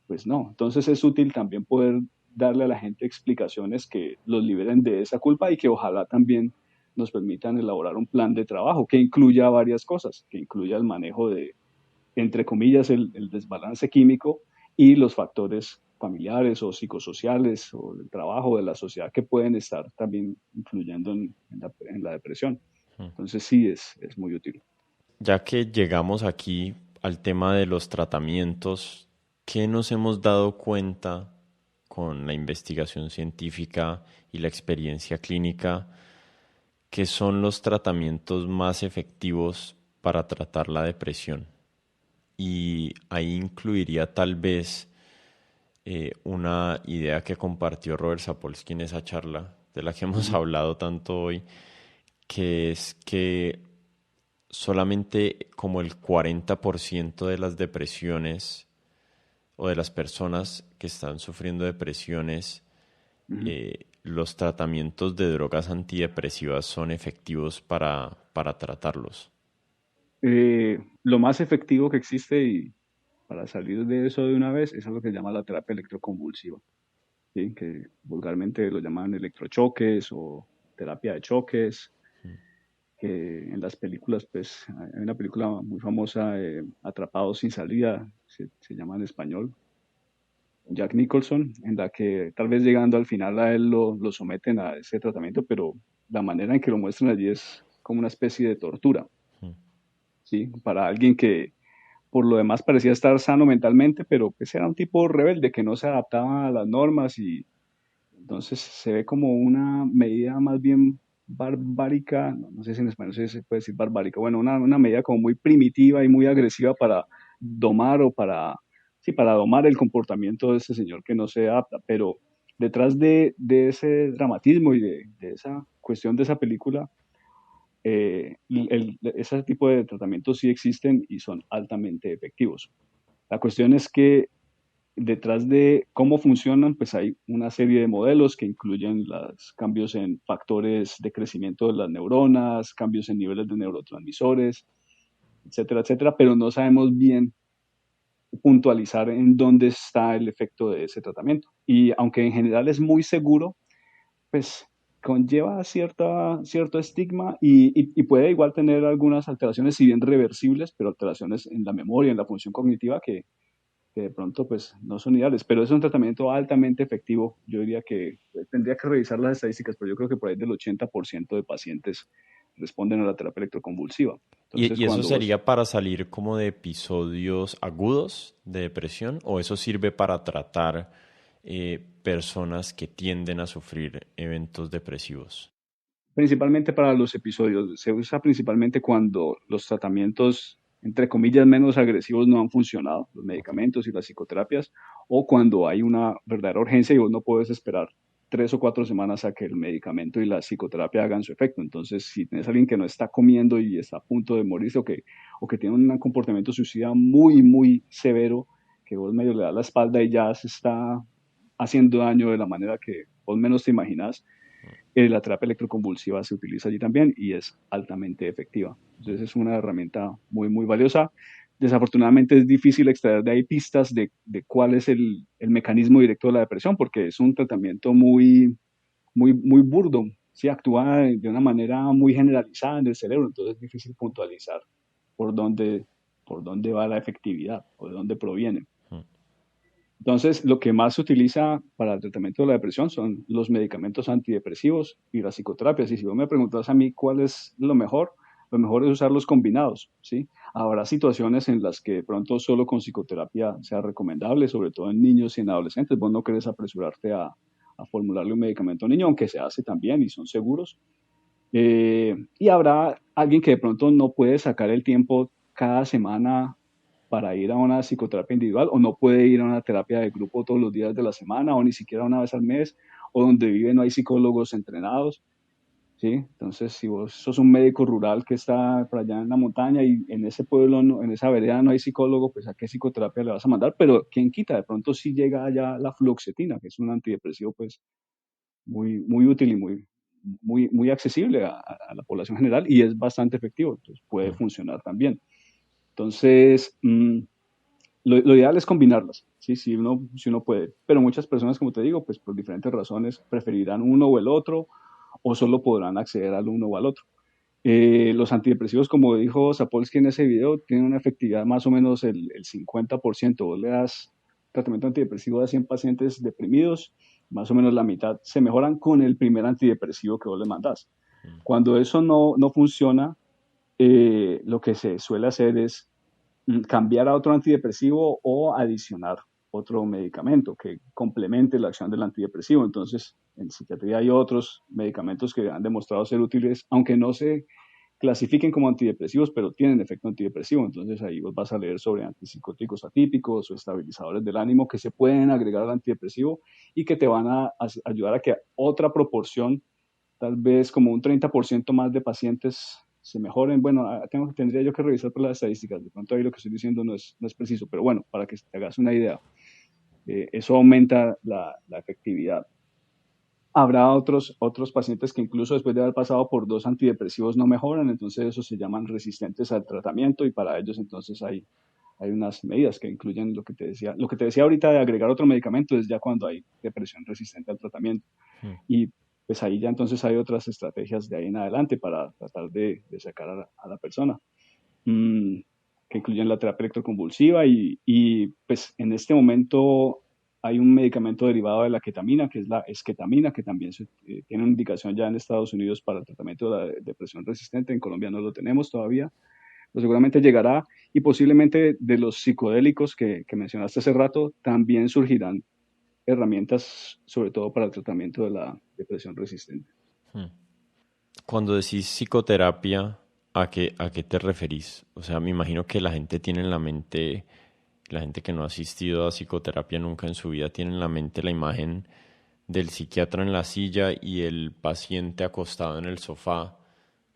pues no. Entonces es útil también poder darle a la gente explicaciones que los liberen de esa culpa y que ojalá también nos permitan elaborar un plan de trabajo que incluya varias cosas, que incluya el manejo de, entre comillas, el desbalance químico y los factores familiares o psicosociales o del trabajo, de la sociedad que pueden estar también influyendo en la depresión. Entonces sí es muy útil. Ya que llegamos aquí al tema de los tratamientos, ¿qué nos hemos dado cuenta con la investigación científica y la experiencia clínica que son los tratamientos más efectivos para tratar la depresión? Y ahí incluiría tal vez una idea que compartió Robert Sapolsky en esa charla, de la que hemos Ujú. hablado tanto hoy, que es que solamente como el 40% de las depresiones o de las personas que están sufriendo depresiones, Ujú. los tratamientos de drogas antidepresivas son efectivos para tratarlos. Lo más efectivo que existe y para salir de eso de una vez es lo que se llama la terapia electroconvulsiva, ¿sí? Que vulgarmente lo llaman electrochoques o terapia de choques, que en las películas, pues hay una película muy famosa, Atrapados sin salida, se llama en español, Jack Nicholson, en la que tal vez llegando al final a él lo someten a ese tratamiento, pero la manera en que lo muestran allí es como una especie de tortura, ¿sí? Para alguien que por lo demás parecía estar sano mentalmente, pero pues era un tipo rebelde que no se adaptaba a las normas y entonces se ve como una medida más bien barbárica, no sé si en español se puede decir barbárica, bueno, una medida como muy primitiva y muy agresiva para domar o para, sí, para domar el comportamiento de ese señor que no se adapta, pero detrás de ese dramatismo y de esa cuestión de esa película, ese tipo de tratamientos sí existen y son altamente efectivos. La cuestión es que detrás de cómo funcionan, pues hay una serie de modelos que incluyen los cambios en factores de crecimiento de las neuronas, cambios en niveles de neurotransmisores, etcétera, etcétera, pero no sabemos bien puntualizar en dónde está el efecto de ese tratamiento. Y aunque en general es muy seguro, pues conlleva cierto estigma y puede igual tener algunas alteraciones, si bien reversibles, pero alteraciones en la memoria, en la función cognitiva que de pronto pues no son ideales, pero es un tratamiento altamente efectivo. Yo diría que tendría que revisar las estadísticas, pero yo creo que por ahí del 80% de pacientes responden a la terapia electroconvulsiva. Entonces, ¿Y eso cuando vos, sería para salir como de episodios agudos de depresión o eso sirve para tratar personas que tienden a sufrir eventos depresivos? principalmente para los episodios, se usa principalmente cuando los tratamientos, entre comillas, menos agresivos no han funcionado, los Ok. medicamentos y las psicoterapias, o cuando hay una verdadera urgencia y vos no puedes esperar 3 o 4 semanas a que el medicamento y la psicoterapia hagan su efecto. Entonces, si tienes a alguien que no está comiendo y está a punto de morirse o que tiene un comportamiento suicida muy, muy severo, que vos medio le das la espalda y ya se está haciendo daño de la manera que vos menos te imaginas, la terapia electroconvulsiva se utiliza allí también y es altamente efectiva. Entonces es una herramienta muy, muy valiosa. Desafortunadamente es difícil extraer de ahí pistas de cuál es el mecanismo directo de la depresión, porque es un tratamiento muy, muy, muy burdo. Sí, actúa de una manera muy generalizada en el cerebro, entonces es difícil puntualizar por dónde, por dónde va la efectividad o de dónde proviene. Entonces, lo que más se utiliza para el tratamiento de la depresión son los medicamentos antidepresivos y las psicoterapias. Y si vos me preguntas a mí cuál es lo mejor es usarlos combinados, ¿sí? Habrá situaciones en las que de pronto solo con psicoterapia sea recomendable, sobre todo en niños y en adolescentes. Vos no querés apresurarte a formularle un medicamento a un niño, aunque se hace también y son seguros. Y habrá alguien que de pronto no puede sacar el tiempo cada semana para ir a una psicoterapia individual o no puede ir a una terapia de grupo todos los días de la semana o ni siquiera una vez al mes o donde vive no hay psicólogos entrenados, ¿sí? Entonces, si vos sos un médico rural que está por allá en la montaña y en ese pueblo, en esa vereda no hay psicólogo, pues a qué psicoterapia le vas a mandar, pero quién quita, de pronto sí llega allá la fluoxetina, que es un antidepresivo pues muy, muy útil y muy accesible a la población general y es bastante efectivo, entonces puede funcionar también. Entonces, lo ideal es combinarlas, ¿sí? Si uno puede, pero muchas personas, como te digo, pues por diferentes razones preferirán uno o el otro o solo podrán acceder al uno o al otro. Los antidepresivos, como dijo Sapolsky en ese video, tienen una efectividad más o menos el 50%. Vos le das tratamiento antidepresivo a 100 pacientes deprimidos, más o menos la mitad se mejoran con el primer antidepresivo que vos le mandás. Cuando eso no funciona, lo que se suele hacer es cambiar a otro antidepresivo o adicionar otro medicamento que complemente la acción del antidepresivo. Entonces, en psiquiatría hay otros medicamentos que han demostrado ser útiles, aunque no se clasifiquen como antidepresivos, pero tienen efecto antidepresivo. Entonces ahí vos vas a leer sobre antipsicóticos atípicos o estabilizadores del ánimo que se pueden agregar al antidepresivo y que te van a ayudar a que otra proporción, tal vez como un 30% más de pacientes se mejoren. Bueno, tendría yo que revisar por las estadísticas. De pronto ahí lo que estoy diciendo no es preciso, pero bueno, para que te hagas una idea, eso aumenta la efectividad. Habrá otros pacientes que incluso después de haber pasado por 2 antidepresivos no mejoran, entonces esos se llaman resistentes al tratamiento y para ellos entonces hay unas medidas que incluyen lo que te decía ahorita de agregar otro medicamento es ya cuando hay depresión resistente al tratamiento. Mm. Y pues ahí ya entonces hay otras estrategias de ahí en adelante para tratar de sacar a la persona, mm, que incluyen la terapia electroconvulsiva y pues en este momento hay un medicamento derivado de la ketamina, que es la esketamina, que también tiene una indicación ya en Estados Unidos para el tratamiento de la depresión resistente. En Colombia no lo tenemos todavía, pero seguramente llegará y posiblemente de los psicodélicos que mencionaste hace rato también surgirán herramientas, sobre todo para el tratamiento de la depresión resistente. Mm. Cuando decís psicoterapia, ¿a qué te referís? O sea, me imagino que la gente tiene en la mente, la gente que no ha asistido a psicoterapia nunca en su vida, tiene en la mente la imagen del psiquiatra en la silla y el paciente acostado en el sofá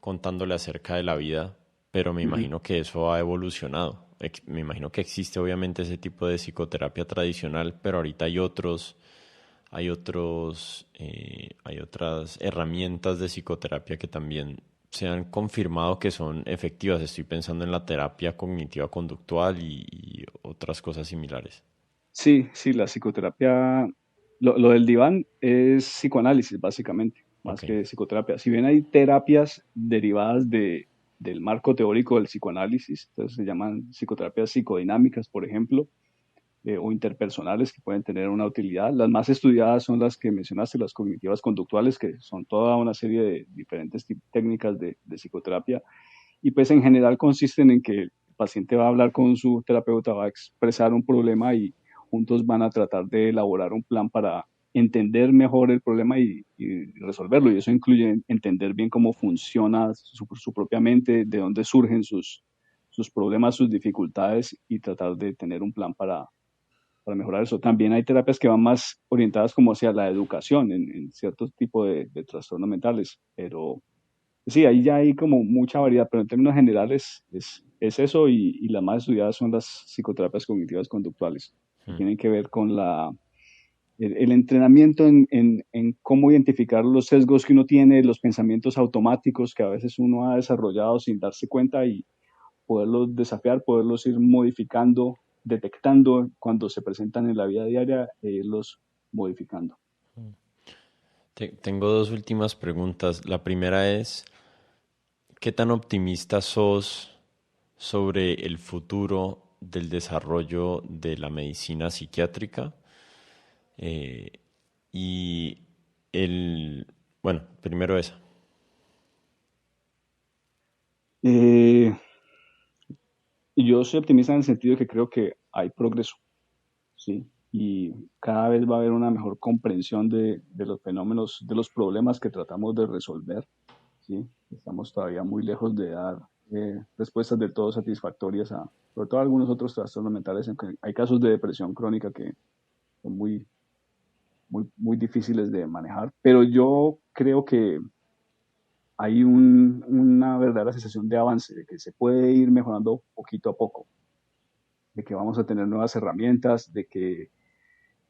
contándole acerca de la vida, pero me Ujú. imagino que eso ha evolucionado. Me imagino que existe obviamente ese tipo de psicoterapia tradicional, pero ahorita hay otras herramientas de psicoterapia que también se han confirmado que son efectivas. Estoy pensando en la terapia cognitiva conductual y otras cosas similares. Sí, sí, la psicoterapia, lo del diván es psicoanálisis básicamente, Ok. más que psicoterapia. Si bien hay terapias derivadas del marco teórico del psicoanálisis, entonces se llaman psicoterapias psicodinámicas, por ejemplo, o interpersonales que pueden tener una utilidad. Las más estudiadas son las que mencionaste, las cognitivas conductuales, que son toda una serie de diferentes técnicas de psicoterapia y pues en general consisten en que el paciente va a hablar con su terapeuta, va a expresar un problema y juntos van a tratar de elaborar un plan para entender mejor el problema y resolverlo. Y eso incluye entender bien cómo funciona su propia mente, de dónde surgen sus problemas, sus dificultades y tratar de tener un plan para mejorar eso. También hay terapias que van más orientadas como hacia la educación en ciertos tipos de trastornos mentales, pero sí, ahí ya hay como mucha variedad, pero en términos generales es eso y las más estudiadas son las psicoterapias cognitivas conductuales, que Hmm. tienen que ver con el entrenamiento en cómo identificar los sesgos que uno tiene, los pensamientos automáticos que a veces uno ha desarrollado sin darse cuenta y poderlos desafiar, poderlos ir modificando, detectando cuando se presentan en la vida diaria e irlos modificando. Tengo dos últimas preguntas. La primera es, ¿qué tan optimista sos sobre el futuro del desarrollo de la medicina psiquiátrica? Eh, y el, bueno, primero esa. Eh, y yo soy optimista en el sentido de que creo que hay progreso, ¿sí? Y cada vez va a haber una mejor comprensión de los fenómenos, de los problemas que tratamos de resolver, ¿sí? Estamos todavía muy lejos de dar respuestas del todo satisfactorias sobre todo a algunos otros trastornos mentales, en que hay casos de depresión crónica que son muy difíciles de manejar, pero yo creo que hay una verdadera sensación de avance, de que se puede ir mejorando poquito a poco, de que vamos a tener nuevas herramientas, de que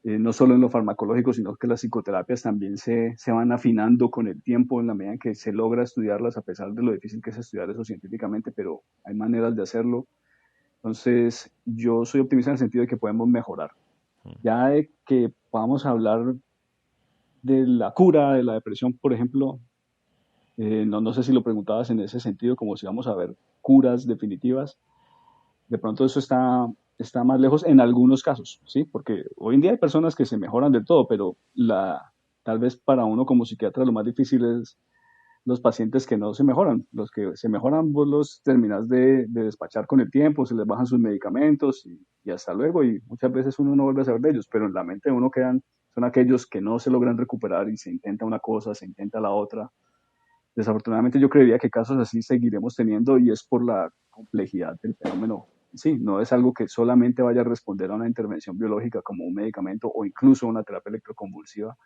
no solo en lo farmacológico, sino que las psicoterapias también se van afinando con el tiempo en la medida en que se logra estudiarlas, a pesar de lo difícil que es estudiar eso científicamente, pero hay maneras de hacerlo. Entonces, yo soy optimista en el sentido de que podemos mejorar. Ya de que podamos hablar de la cura de la depresión, por ejemplo, no sé si lo preguntabas en ese sentido, como si vamos a ver curas definitivas. De pronto eso está más lejos en algunos casos, ¿sí? Porque hoy en día hay personas que se mejoran del todo, pero tal vez para uno como psiquiatra lo más difícil es los pacientes que no se mejoran. Los que se mejoran, vos los terminás de despachar con el tiempo, se les bajan sus medicamentos y hasta luego. Y muchas veces uno no vuelve a saber de ellos, pero en la mente de uno quedan, son aquellos que no se logran recuperar y se intenta una cosa, se intenta la otra. Desafortunadamente yo creería que casos así seguiremos teniendo y es por la complejidad del fenómeno. Sí, no es algo que solamente vaya a responder a una intervención biológica como un medicamento o incluso una terapia electroconvulsiva,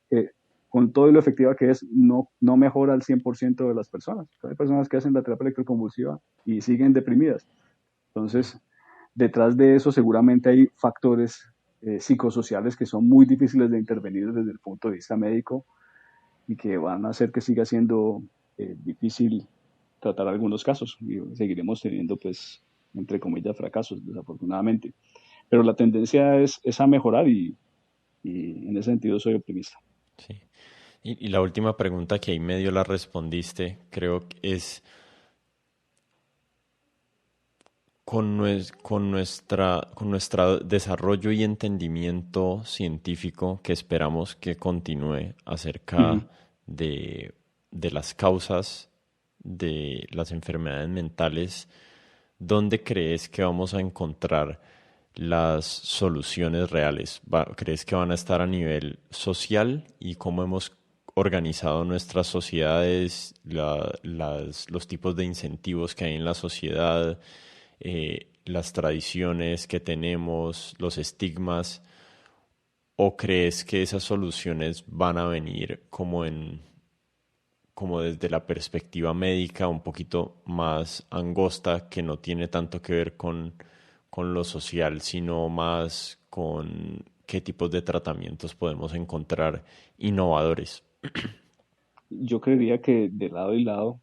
que con todo lo efectiva que es, no mejora al 100% de las personas. Hay personas que hacen la terapia electroconvulsiva y siguen deprimidas. Entonces, detrás de eso seguramente hay factores psicosociales que son muy difíciles de intervenir desde el punto de vista médico y que van a hacer que siga siendo difícil tratar algunos casos y seguiremos teniendo, pues, entre comillas, fracasos, desafortunadamente. Pero la tendencia es a mejorar y en ese sentido soy optimista. Sí. Y la última pregunta que ahí medio la respondiste, creo que es con nuestro desarrollo y entendimiento científico que esperamos que continúe Uh-huh. acerca de las causas de las enfermedades mentales, ¿dónde crees que vamos a encontrar las soluciones reales? ¿Crees que van a estar a nivel social y cómo hemos organizado nuestras sociedades, los tipos de incentivos que hay en la sociedad, las tradiciones que tenemos, los estigmas? ¿O crees que esas soluciones van a venir como desde la perspectiva médica un poquito más angosta, que no tiene tanto que ver con lo social, sino más con qué tipos de tratamientos podemos encontrar innovadores? Yo creería que de lado y lado,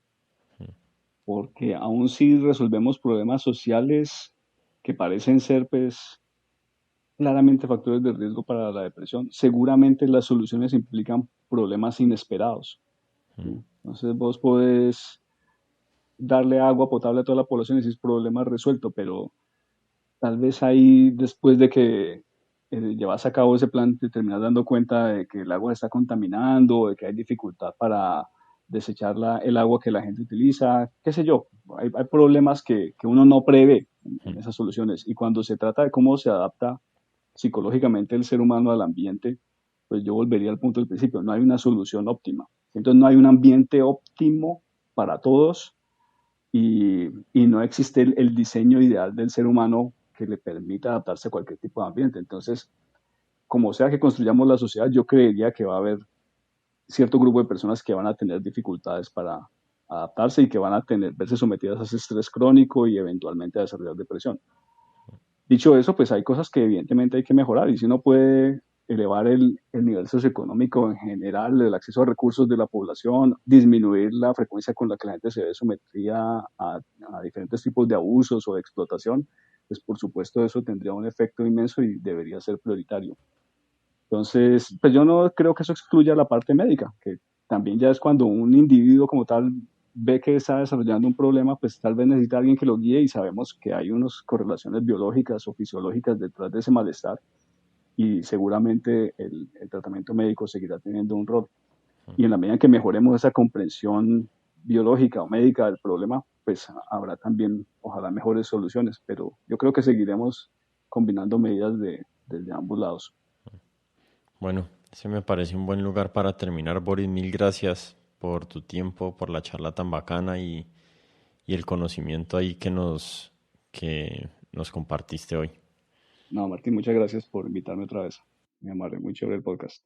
porque aún si resolvemos problemas sociales que parecen ser, pues, claramente factores de riesgo para la depresión, seguramente las soluciones implican problemas inesperados. ¿Sí? Entonces vos podés darle agua potable a toda la población y decís problema resuelto, pero tal vez ahí después de que llevas a cabo ese plan te terminas dando cuenta de que el agua se está contaminando, de que hay dificultad para desechar el agua que la gente utiliza, qué sé yo. Hay problemas que uno no prevé en esas soluciones y cuando se trata de cómo se adapta psicológicamente el ser humano al ambiente, pues yo volvería al punto del principio, no hay una solución óptima. Entonces no hay un ambiente óptimo para todos y no existe el diseño ideal del ser humano que le permita adaptarse a cualquier tipo de ambiente. Entonces, como sea que construyamos la sociedad, yo creería que va a haber cierto grupo de personas que van a tener dificultades para adaptarse y que van a verse sometidas a ese estrés crónico y eventualmente a desarrollar depresión. Dicho eso, pues hay cosas que evidentemente hay que mejorar y si uno puede elevar el nivel socioeconómico en general, el acceso a recursos de la población, disminuir la frecuencia con la que la gente se ve sometida a diferentes tipos de abusos o de explotación, pues por supuesto eso tendría un efecto inmenso y debería ser prioritario. Entonces, pues yo no creo que eso excluya la parte médica, que también ya es cuando un individuo como tal ve que está desarrollando un problema, pues tal vez necesita a alguien que lo guíe y sabemos que hay unas correlaciones biológicas o fisiológicas detrás de ese malestar y seguramente el tratamiento médico seguirá teniendo un rol. Y en la medida en que mejoremos esa comprensión biológica o médica del problema, pues habrá también, ojalá, mejores soluciones, pero yo creo que seguiremos combinando medidas desde ambos lados. Bueno, ese me parece un buen lugar para terminar. Boris, mil gracias por tu tiempo, por la charla tan bacana y el conocimiento ahí que nos compartiste hoy. No, Martín, muchas gracias por invitarme otra vez. Me amaré muy chévere el podcast.